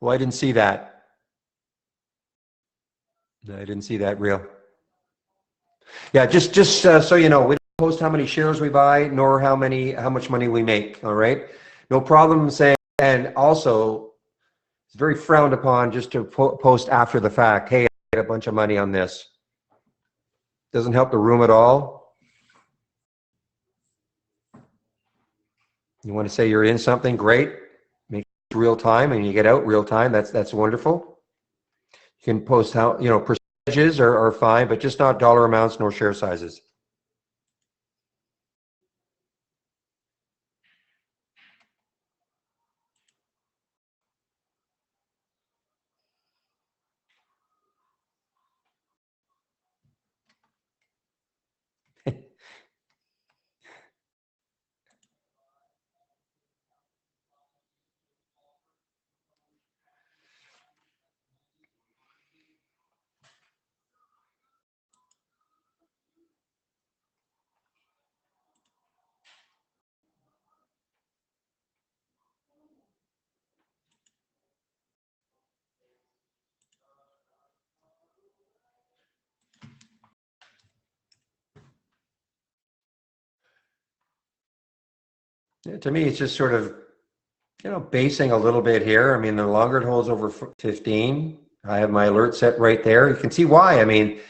Well, I didn't see that. No, I didn't see that real. Yeah, just so you know, we don't post how many shares we buy, nor how much money we make. All right, no problem saying. And also, it's very frowned upon just to post after the fact. Hey, I made a bunch of money on this. Doesn't help the room at all. You want to say you're in something, great. Make it real time, and you get out real time. That's wonderful. You can post how percentages are fine, but just not dollar amounts nor share sizes. To me, it's just sort of, basing a little bit here. I mean, the longer it holds over 15, I have my alert set right there. You can see why. I mean,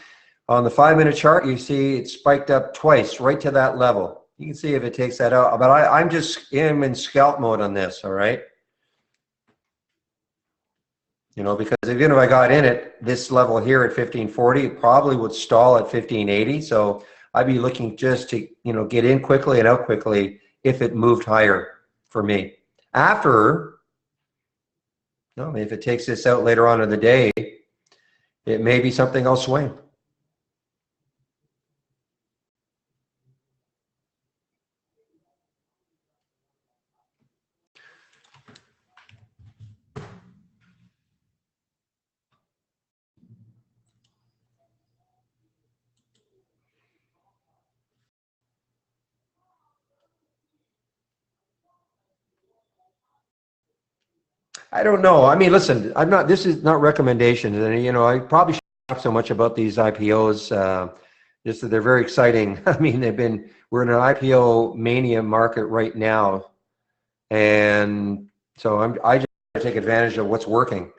on the 5-minute chart, you see it spiked up twice right to that level. You can see if it takes that out, but I'm just in scalp mode on this, all right? Because even if I got in at this level here at 1540, it probably would stall at 1580. So I'd be looking just to, get in quickly and out quickly if it moved higher for me. After, no, if it takes this out later on in the day, it may be something I'll swing. I don't know. I mean, listen, this is not recommendations. And, I probably shouldn't talk so much about these IPOs. Just that they're very exciting. I mean, we're in an IPO mania market right now. And so I just take advantage of what's working.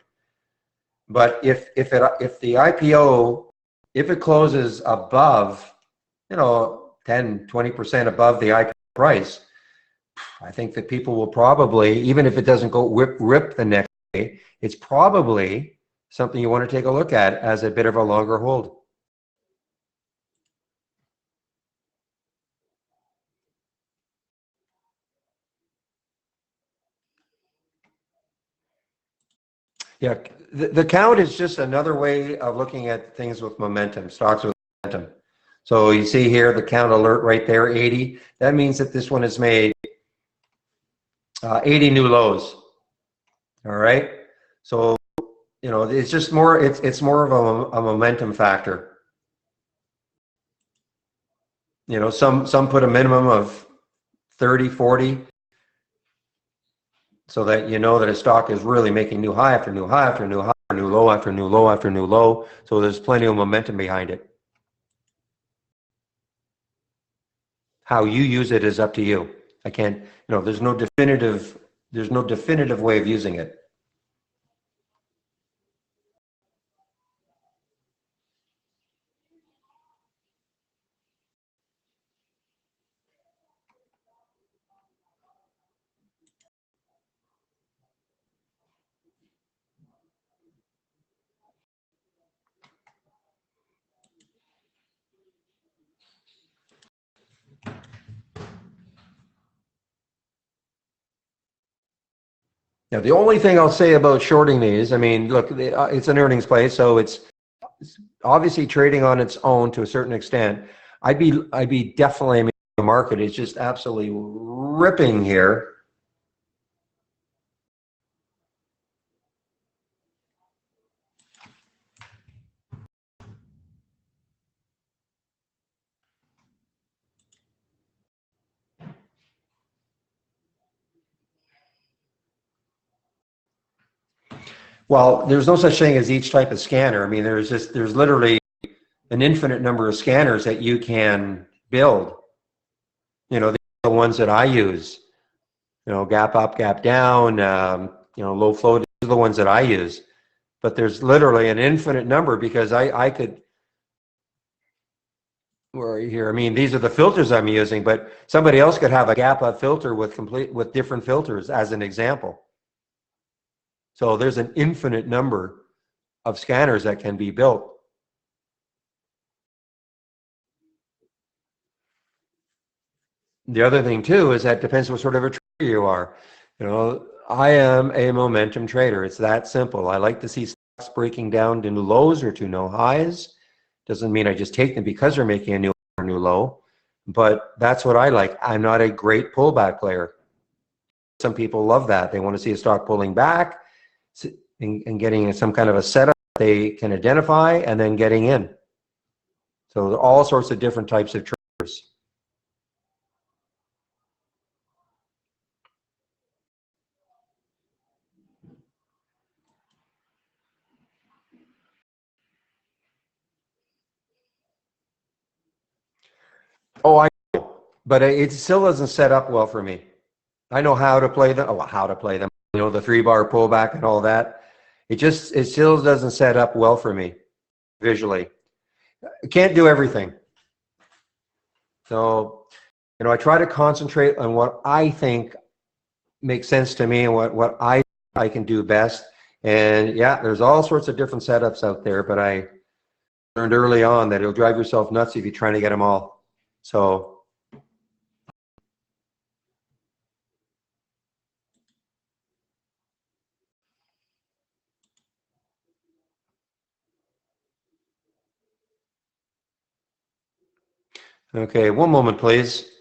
But if the IPO, if it closes above, 10, 20% above the IPO price, I think that people will probably, even if it doesn't go rip the next day, it's probably something you want to take a look at as a bit of a longer hold. Yeah, the count is just another way of looking at things with momentum, stocks with momentum. So you see here the count alert right there, 80. That means that this one has made 80 new lows. All right. So, it's just more, it's more of a momentum factor. Some put a minimum of 30, 40, so that you know that a stock is really making new high after new high after new high, new low after new low after new low. So there's plenty of momentum behind it. How you use it is up to you. I can't, there's no definitive way of using it. Now, the only thing I'll say about shorting these, I mean, look, it's an earnings play, so it's obviously trading on its own to a certain extent. I'd be definitely, I mean, the market is just absolutely ripping here. Well, there's no such thing as each type of scanner. I mean, there's literally an infinite number of scanners that you can build. The ones that I use, gap up, gap down, low flow, these are the ones that I use. But there's literally an infinite number, because I could, where are you here? I mean, these are the filters I'm using, but somebody else could have a gap up filter with different filters as an example. So there's an infinite number of scanners that can be built. The other thing too is that depends what sort of a trader you are. I am a momentum trader. It's that simple. I like to see stocks breaking down to new lows or to no highs. Doesn't mean I just take them because they're making a new low, but that's what I like. I'm not a great pullback player. Some people love that. They want to see a stock pulling back and getting some kind of a setup they can identify and then getting in. So there are all sorts of different types of traders. Oh, I know, but it still doesn't set up well for me. I know how to play them. Oh, how to play them. You know, the 3-bar pullback and all that. It still doesn't set up well for me visually. I can't do everything. So, you know, I try to concentrate on what I think makes sense to me and what I can do best. And yeah, there's all sorts of different setups out there, but I learned early on that it'll drive yourself nuts if you're trying to get them all. So, okay, one moment, please.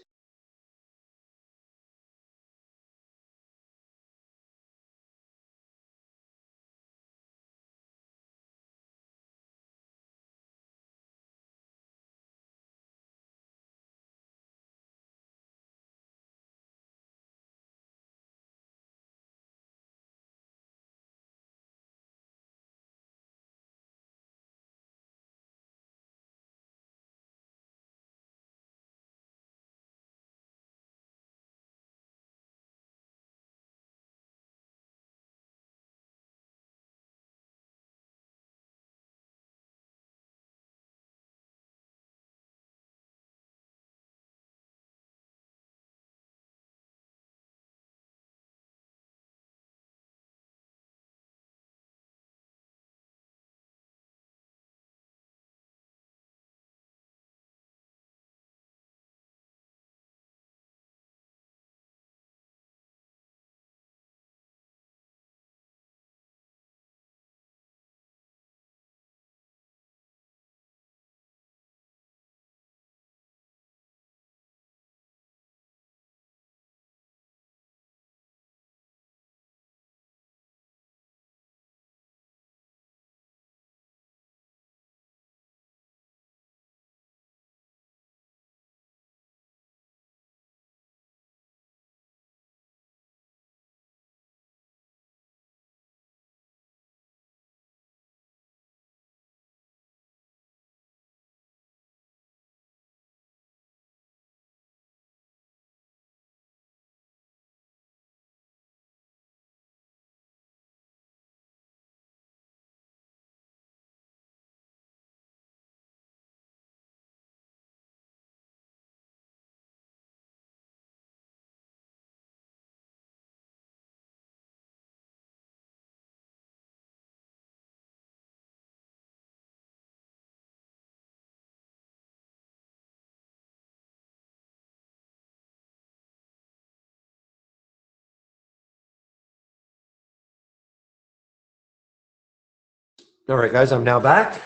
All right, guys, I'm now back.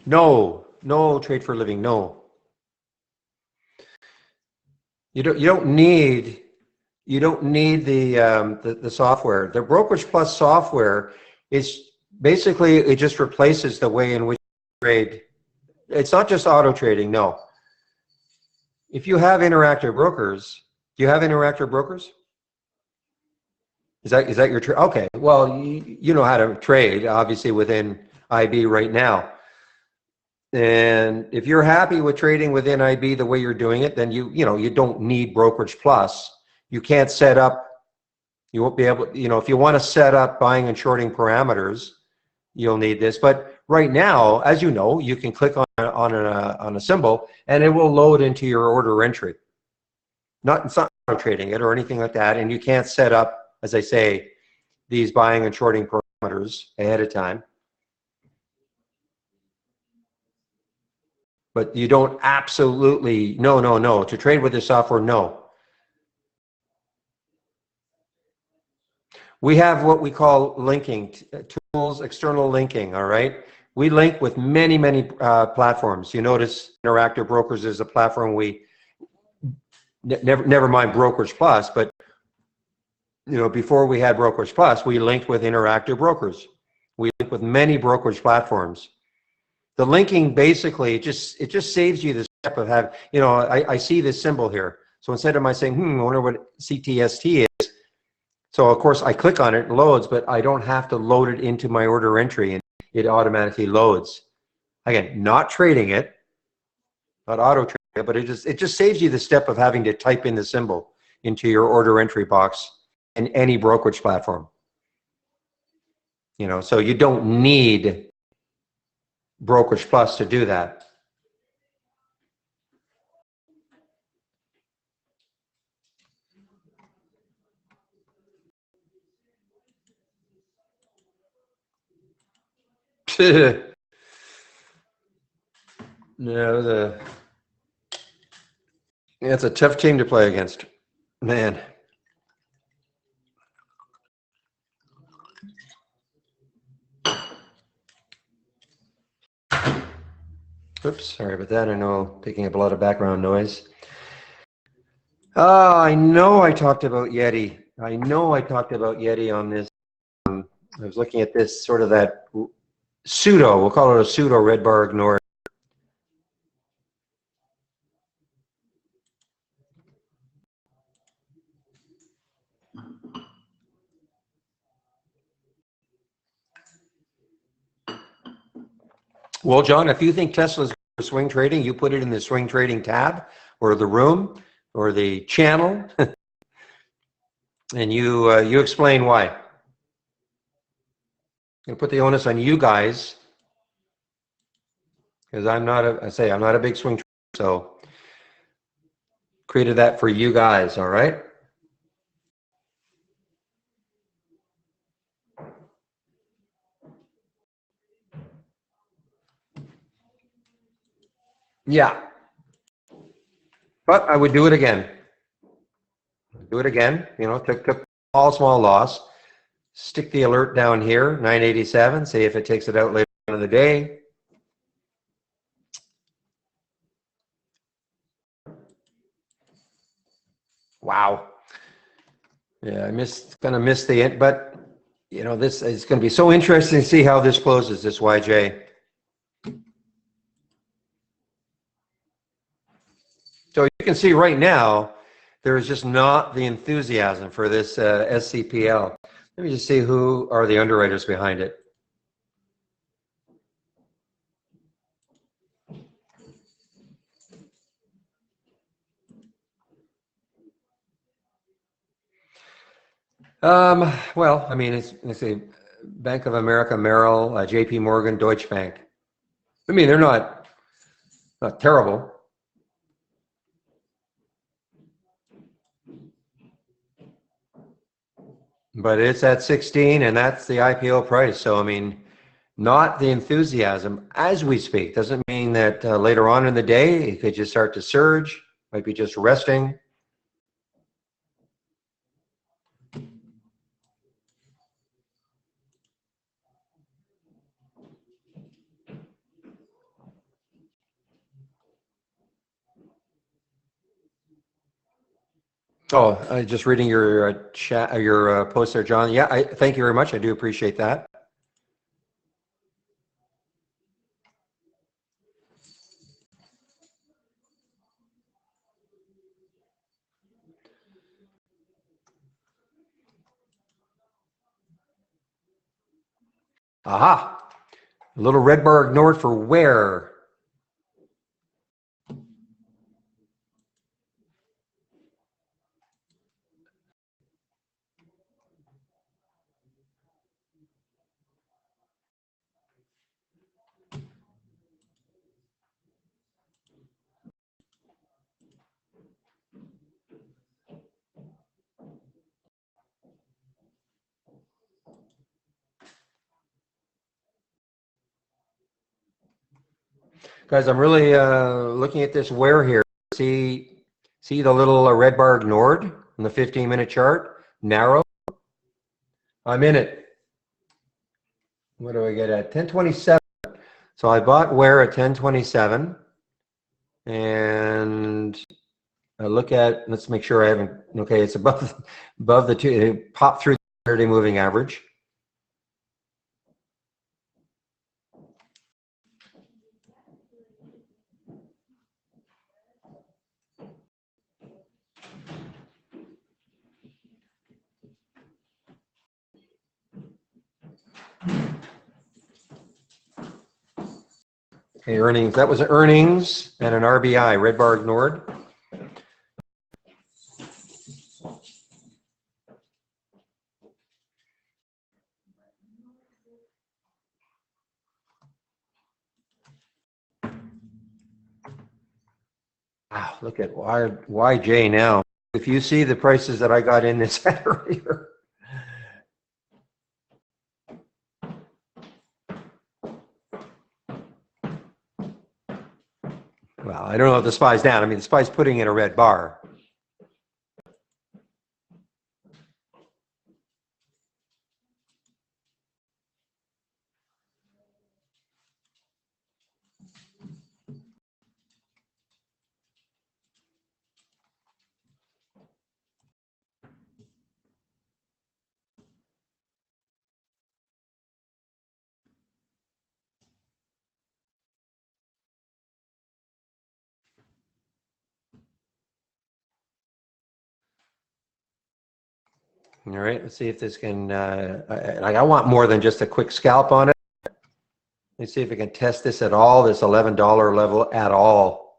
No, no trade for a living. No, you don't need the software. The Brokerage Plus software is basically, it just replaces the way in which you trade. It's not just auto trading. No, if you have Interactive Brokers, do you have Interactive Brokers? Is that your trade? Okay, well, you know how to trade, obviously, within IB right now. And if you're happy with trading within IB the way you're doing it, then you don't need Brokerage Plus. You can't set up, you won't be able, if you want to set up buying and shorting parameters, you'll need this. But right now, as you know, you can click on a symbol and it will load into your order entry. It's not trading it or anything like that. And you can't set up, as I say, these buying and shorting parameters ahead of time. But you don't absolutely, no. To trade with this software, no. We have what we call linking, tools, external linking, all right? We link with many platforms. You notice Interactive Brokers is a platform we, never mind Brokerage Plus, but before we had Brokerage Plus, we linked with Interactive Brokers. We link with many brokerage platforms. The linking basically, it just saves you this step of having, you know, I see this symbol here. So instead of my saying, I wonder what CTST is. So of course I click on it, it loads, but I don't have to load it into my order entry and it automatically loads. Again, not trading it, not auto trading it, but it just saves you the step of having to type in the symbol into your order entry box in any brokerage platform. You know, so you don't need Brokerage Plus to do that. No, it's a tough team to play against, man. Oops, sorry about that. I know picking up a lot of background noise. I know I talked about Yeti. I know I talked about Yeti on this. I was looking at this sort of that pseudo, we'll call it a pseudo red bar ignore. Well, John, if you think Tesla's swing trading, you put it in the swing trading tab or the room or the channel and you explain why. I'm going to put the onus on you guys because I'm not a big swing trader, so created that for you guys, all right? Yeah, but I would do it again. Do it again, you know, took small loss. Stick the alert down here, 987, see if it takes it out later on in the day. Wow. Yeah, kind of missed the end, but you know, this is going to be so interesting to see how this closes, this YJ. So you can see right now, there is just not the enthusiasm for this SCPL. Let me just see who are the underwriters behind it. Well, I mean, it's a Bank of America, Merrill, JP Morgan, Deutsche Bank. I mean, they're not terrible. But it's at 16 and that's the IPO price. So, I mean, not the enthusiasm as we speak. Doesn't mean that later on in the day, it could just start to surge, might be just resting. Oh, just reading your chat, your post there, John. Yeah, thank you very much. I do appreciate that. Aha, a little red bar ignored for where? Guys, I'm really looking at this where here. See the little red bar ignored on the 15-minute chart? Narrow. I'm in it. What do I get at? 1027. So I bought where at 1027. And I look at, let's make sure I haven't, okay, it's above the two, it popped through the 30-day moving average. Okay, earnings. That was earnings and an RBI. Red bar ignored. Wow, look at YJ now. If you see the prices that I got in this earlier. Well, I don't know if the SPY's down. I mean, the SPY's putting in a red bar. All right, let's see if this can, I want more than just a quick scalp on it. Let's see if we can test this at all, this $11 level at all.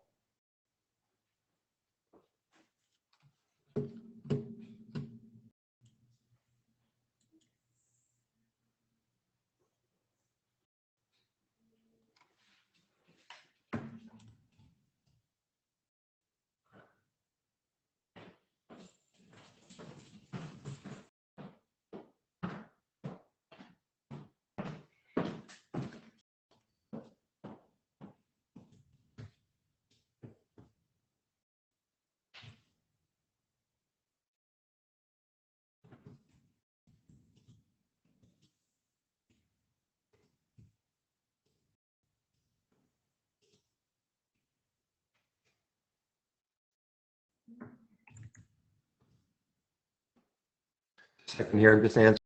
Second here, I'm just answering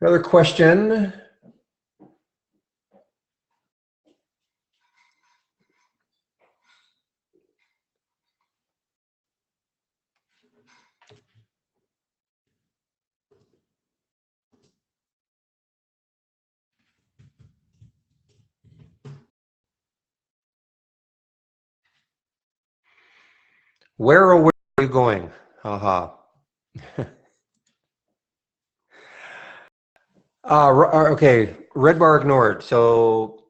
another question. Where are you going? Haha. Okay, red bar ignored. So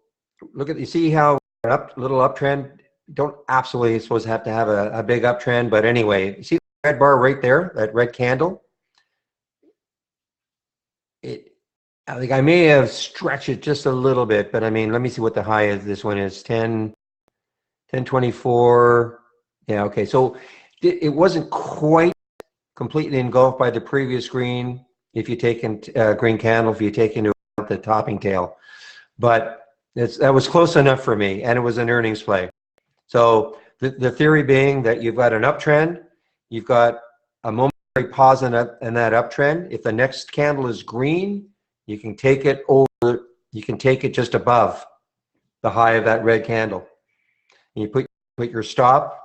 look at, you see how little uptrend, don't absolutely supposed to have a big uptrend, but anyway, you see the red bar right there, that red candle? I think I may have stretched it just a little bit, but I mean, let me see what the high is. This one is 1024. Yeah, okay. So it wasn't quite completely engulfed by the previous green. If you take in green candle, if you take into account the topping tail, but that was close enough for me, and it was an earnings play. So the theory being that you've got an uptrend, you've got a momentary pause in that uptrend. If the next candle is green, you can take it over. You can take it just above the high of that red candle. And you put your stop.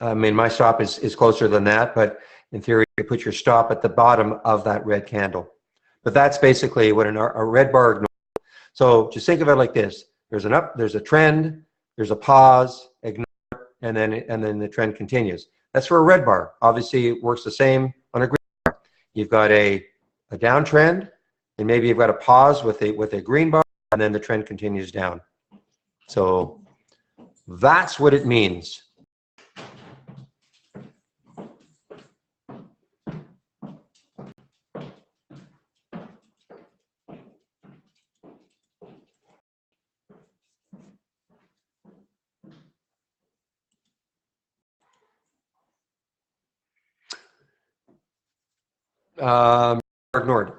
I mean, my stop is closer than that, but in theory, you put your stop at the bottom of that red candle. But that's basically what a red bar ignores. So just think of it like this: there's a trend, there's a pause, ignore, and then the trend continues. That's for a red bar. Obviously, it works the same on a green bar. You've got a downtrend, and maybe you've got a pause with a green bar, and then the trend continues down. So that's what it means. Ignored.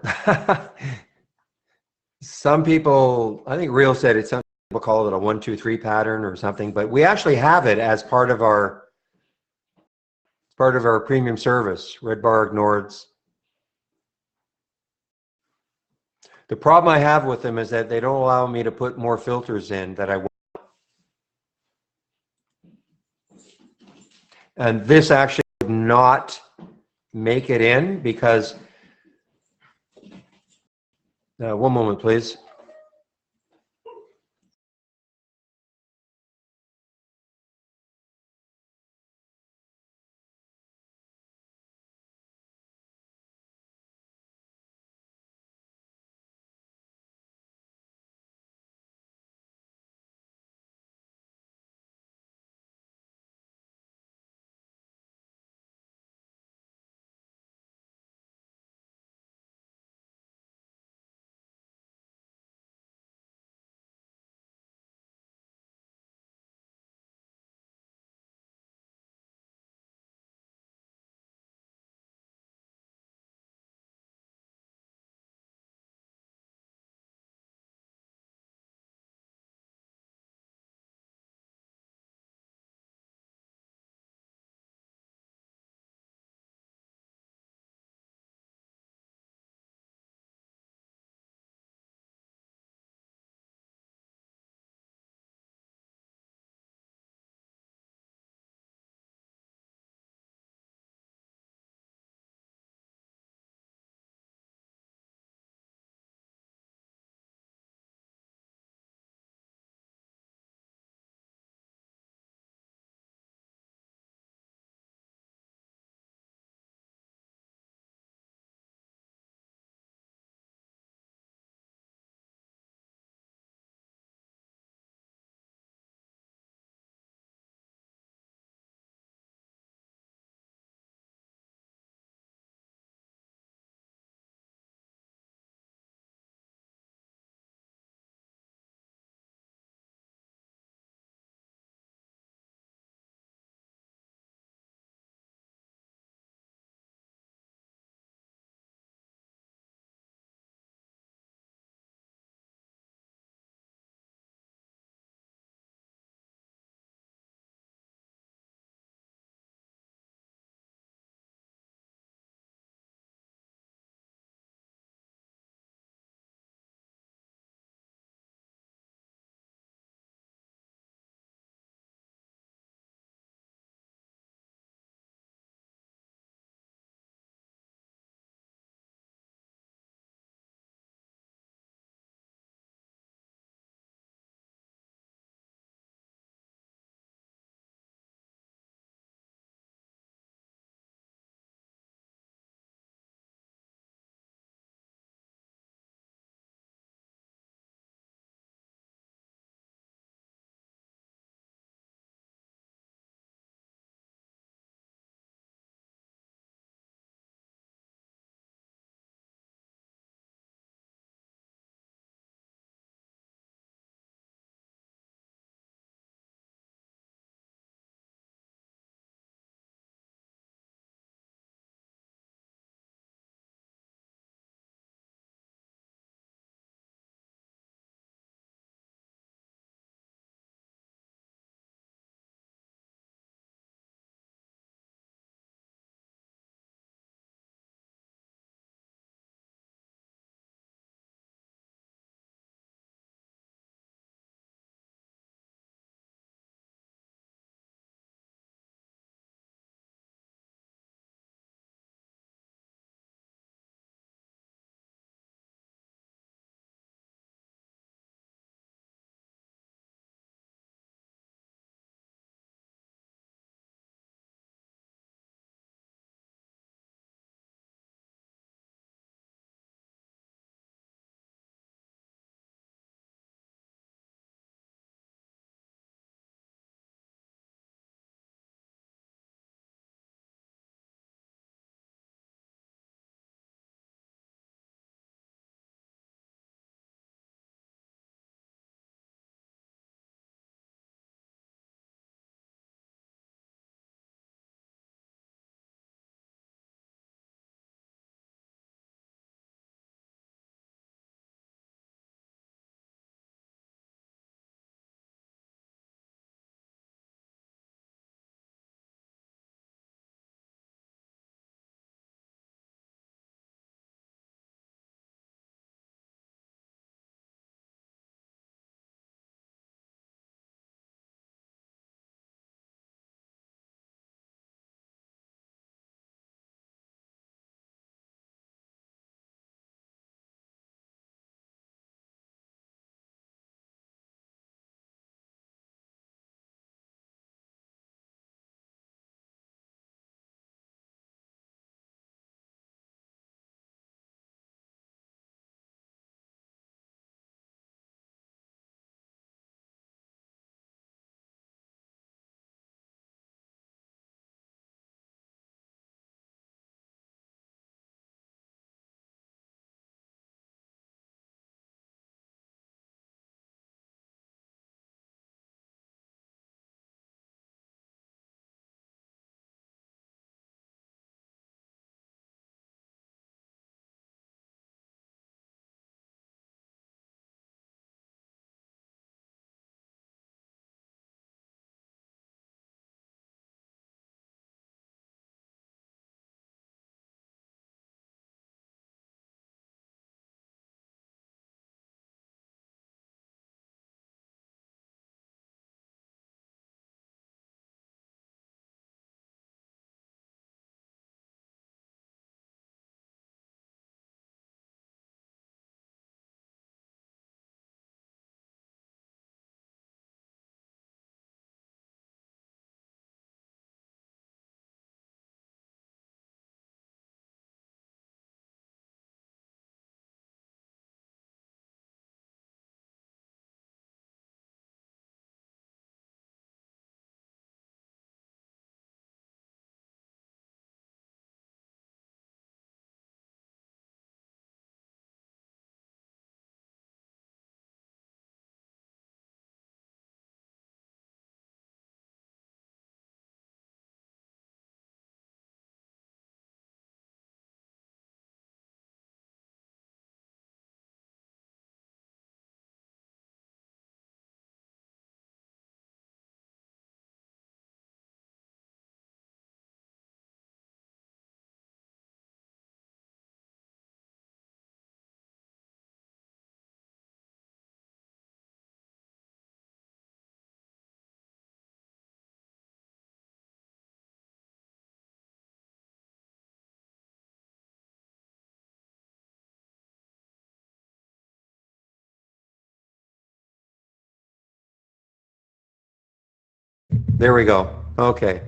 Some people, I think Real said it, some people call it a 1, 2, 3 pattern or something, but we actually have it as part of our premium service, red bar ignored. The problem I have with them is that they don't allow me to put more filters in that I want. And this actually would not make it in because, one moment please. There we go. Okay.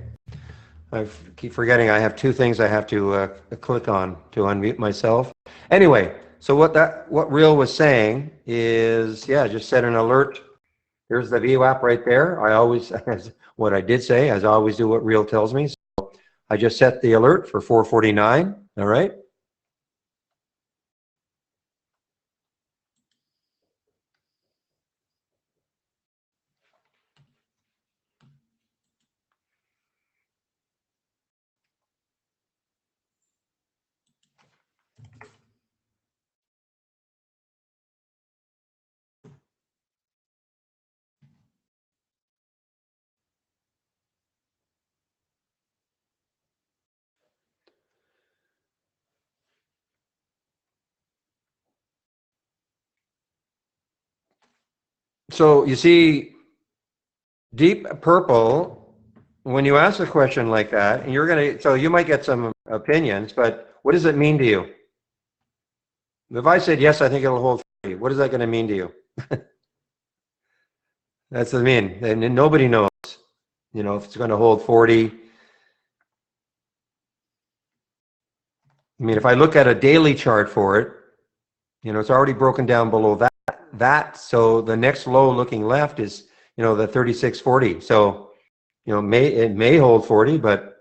I keep forgetting I have two things I have to click on to unmute myself. Anyway, so what Real was saying is, yeah, just set an alert. There's the VWAP right there. I always, what I did say, as I always do what Real tells me. So I just set the alert for 4:49. All right. So you see, deep purple, when you ask a question like that, and you're going to, so you might get some opinions, but what does it mean to you? If I said, yes, I think it'll hold 40, what is that going to mean to you? That's what I mean. And nobody knows, if it's going to hold 40. I mean, if I look at a daily chart for it, it's already broken down below that. So the next low looking left is, the 36.40. So, it may hold 40, but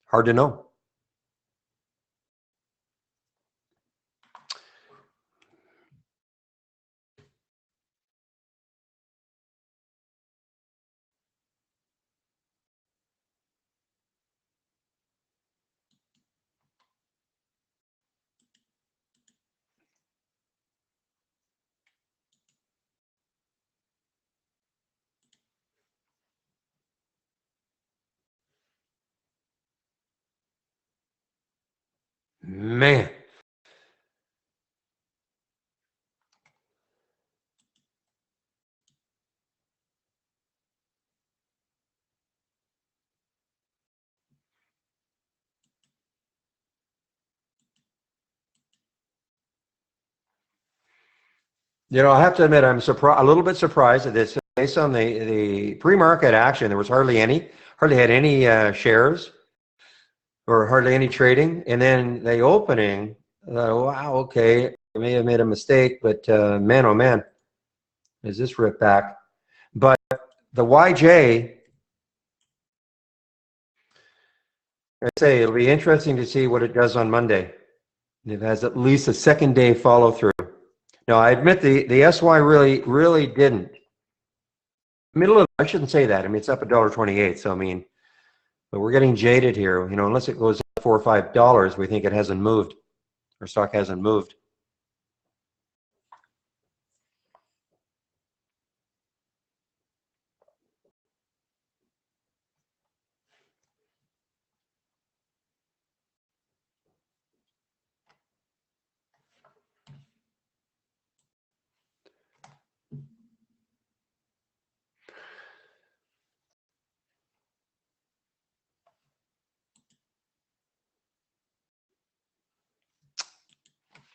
hard to know. Man. I have to admit, I'm a little bit surprised at this. Based on the pre-market action, there was hardly had any shares or hardly any trading. And then the opening, wow, okay, I may have made a mistake, but man, oh man, is this ripped back. But the YJ, I say it'll be interesting to see what it does on Monday. It has at least a second day follow through. Now, I admit the SY really didn't. I shouldn't say that. I mean, it's up $1.28. So, I mean, but we're getting jaded here. Unless it goes up $4 or $5, we think it hasn't moved. Our stock hasn't moved.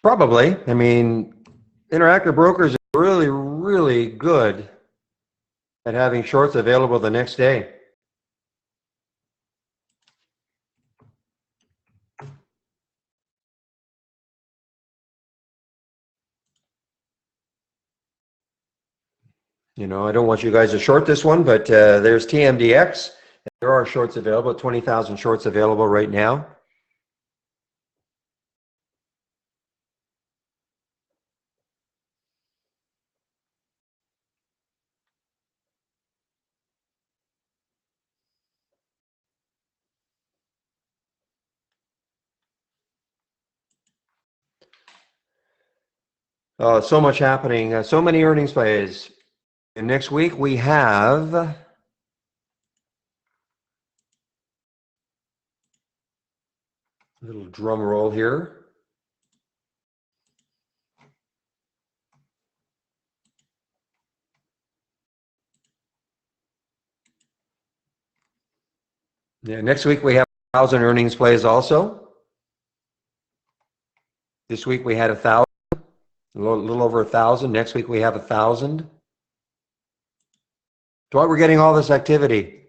Probably. I mean, Interactive Brokers is really good at having shorts available the next day. I don't want you guys to short this one, but there's TMDX. There are shorts available, 20,000 shorts available right now. So much happening, so many earnings plays. And next week we have a little drum roll here. Yeah, next week we have 1,000 earnings plays also. This week we had 1,000, a little over 1,000. Next week we have 1,000. So why we're getting all this activity?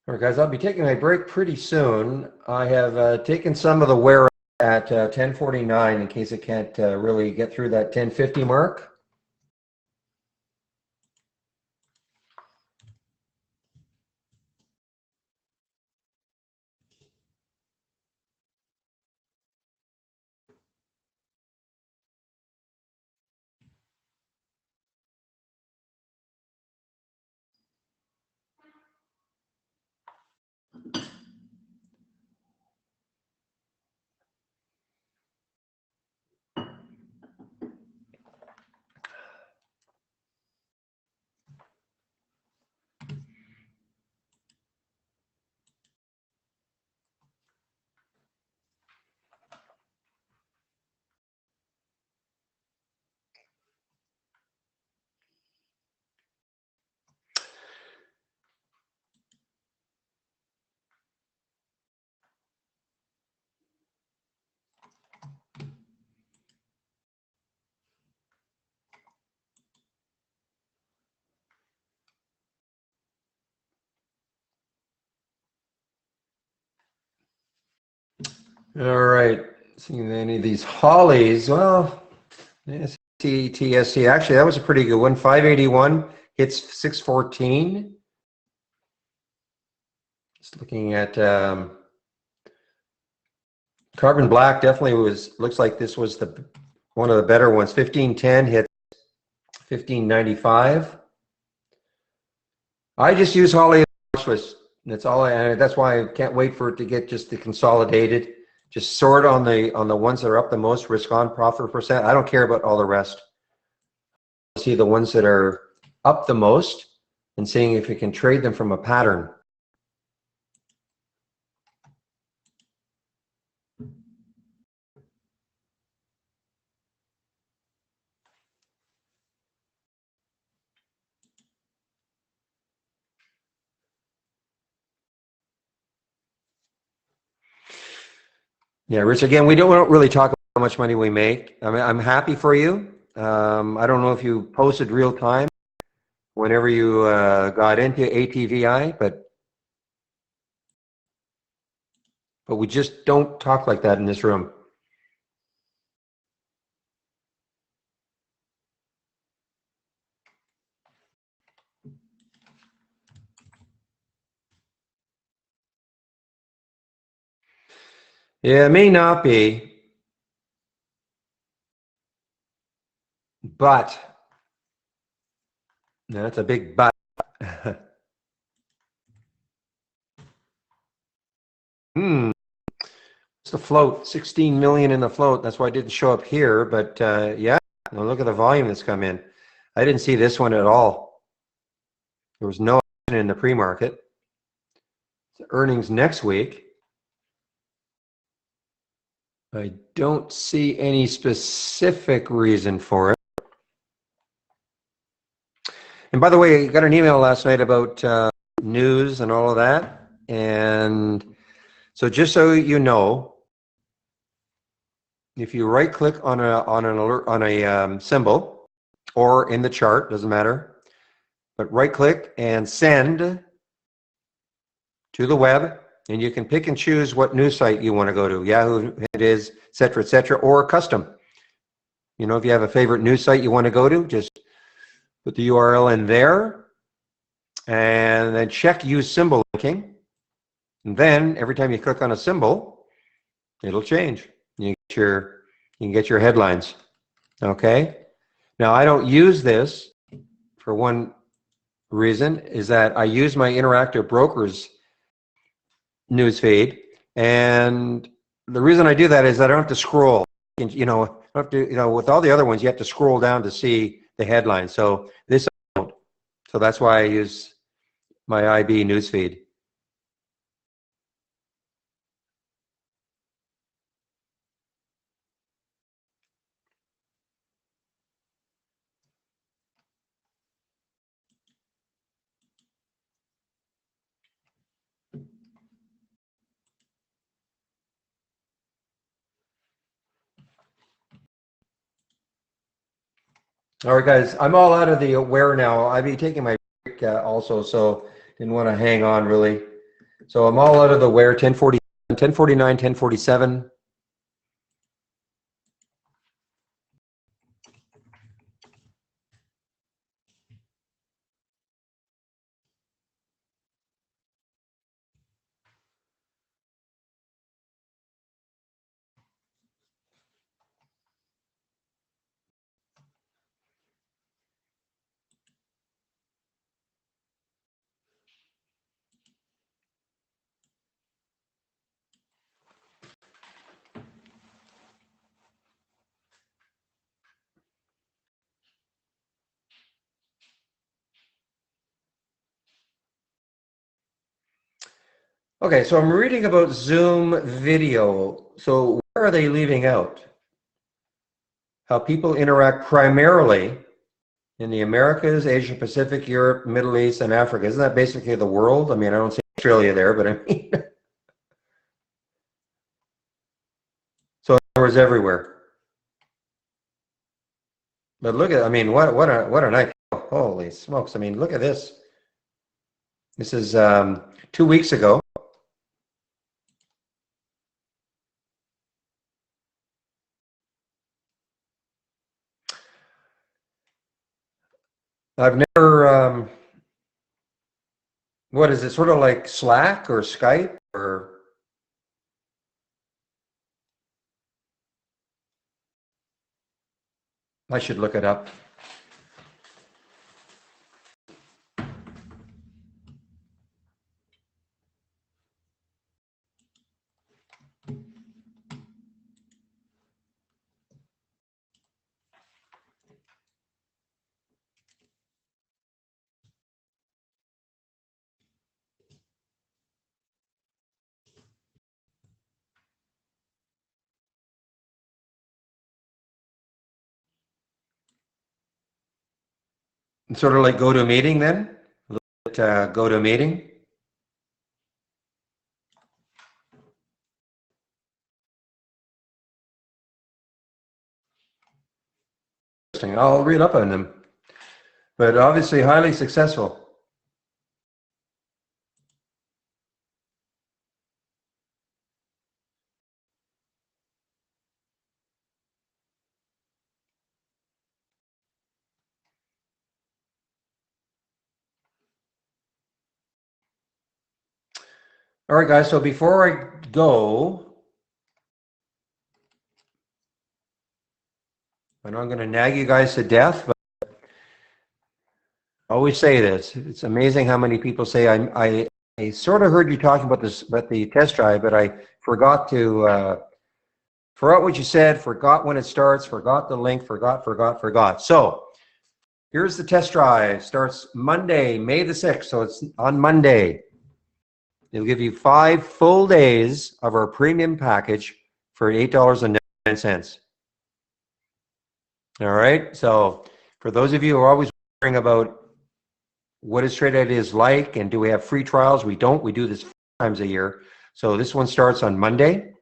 All right, guys, I'll be taking my break pretty soon. I have taken some of the wear at 10:49 in case it can't really get through that 10:50 mark. All right, seeing any of these hollies. Well, TSC, actually, that was a pretty good one. 581 hits 614. Just looking at Carbon Black, definitely looks like this was one of the better ones. 1510 hit 1595. I just use Holly watch list. That's all that's why I can't wait for it to get just the consolidated. Just sort on the ones that are up the most, risk on, profit percent. I don't care about all the rest. See the ones that are up the most and seeing if you can trade them from a pattern. Yeah, Rich, again, we don't really talk about how much money we make. I mean, I'm happy for you. I don't know if you posted real time whenever you got into ATVI, but we just don't talk like that in this room. Yeah, it may not be, but that's a big but. It's the float, 16 million in the float. That's why it didn't show up here. But yeah, look at the volume that's come in. I didn't see this one at all. There was no action in the pre-market. Earnings next week. I don't see any specific reason for it. And by the way, I got an email last night about news and all of that. And so just so you know, if you right click on a symbol or in the chart, doesn't matter, but right click and send to the web, and you can pick and choose what news site you want to go to, Yahoo it is, et cetera, or custom. You know, if you have a favorite news site you want to go to, just put the URL in there and then check use symbol linking. And then every time you click on a symbol, it'll change. You can get your headlines. Okay. Now I don't use this for one reason, is that I use my Interactive Brokers news feed, and the reason I do that is that I don't have to scroll. You know, I have to, with all the other ones, you have to scroll down to see the headline. So this I don't. So that's why I use my IB news feed. All right, guys, I'm all out of the where now. I'll be taking my break also, so didn't want to hang on really. So I'm all out of the where, 1040, 1049, 1047. Okay, so I'm reading about Zoom video. So where are they leaving out? How people interact primarily in the Americas, Asia Pacific, Europe, Middle East, and Africa. Isn't that basically the world? I mean, I don't see Australia there, but I mean, so it was everywhere. But look at, I mean, what a night. Holy smokes. I mean, look at this. This is 2 weeks ago. I've never, what is it, sort of like Slack or Skype or? I should look it up. Sort of like GoToMeeting then? GoToMeeting? Interesting. I'll read up on them. But obviously highly successful. All right, guys, so before I go, I know I'm going to nag you guys to death, but I always say this. It's amazing how many people say, I sort of heard you talking about this, about the test drive, but I forgot what you said, forgot when it starts, forgot the link, forgot. So here's the test drive. Starts Monday, May the 6th. So it's on Monday. It'll give you 5 full days of our premium package for $8.09. All right. So for those of you who are always wondering about what is Trade Ideas like and do we have free trials, we don't. We do this 4 times a year. So this one starts on Monday.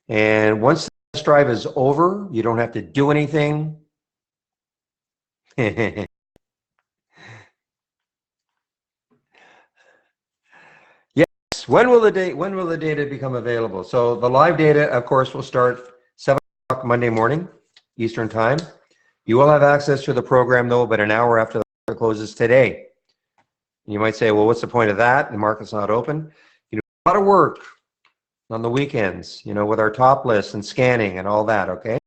And once the test drive is over, you don't have to do anything. Yes. When will the data become available? So the live data, of course, will start 7 o'clock Monday morning, Eastern time. You will have access to the program though, but an hour after the market closes today. You might say, well, what's the point of that? The market's not open. You know, a lot of work on the weekends, you know, with our top lists and scanning and all that, okay?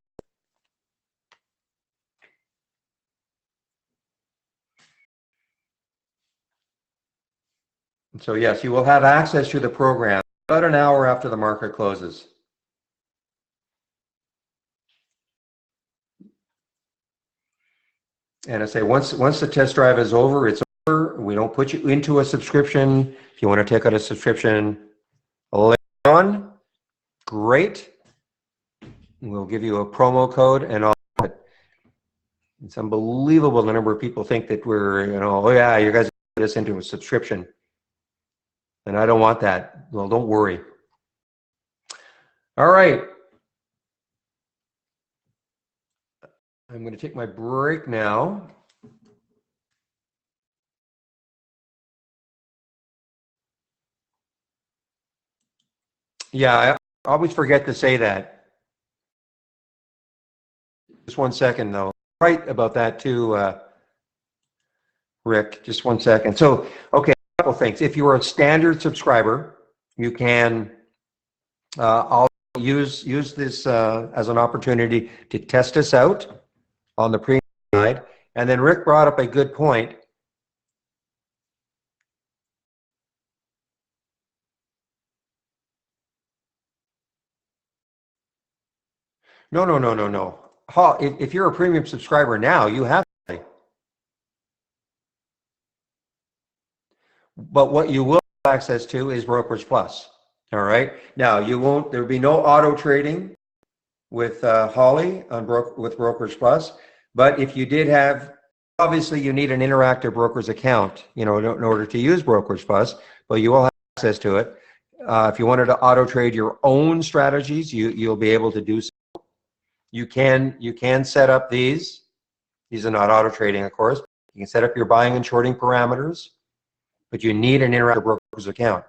So yes, you will have access to the program about an hour after the market closes. And I say, once the test drive is over, it's over. We don't put you into a subscription. If you want to take out a subscription later on, great. We'll give you a promo code and all. But it's unbelievable the number of people think that we're, you know, oh yeah, you guys put us into a subscription. And I don't want that. Well, don't worry. All right. I'm going to take my break now. Yeah, I always forget to say that. Just 1 second, though. Right about that too, Rick. Just 1 second. So, okay, a couple things. If you are a standard subscriber, you can I'll use this as an opportunity to test us out on the premium side. And then Rick brought up a good point. No, no, no, no, no. If you're a premium subscriber now, you have to. But what you will have access to is Brokers Plus. All right. Now you won't. There'll be no auto trading with Holly on with Brokers Plus. But if you did have, obviously you need an interactive Brokers account, in order to use Brokers Plus. But you will have access to it. If you wanted to auto trade your own strategies, you'll be able to do so. You can set up these. These are not auto trading, of course. You can set up your buying and shorting parameters, but you need an interactive Brokers account.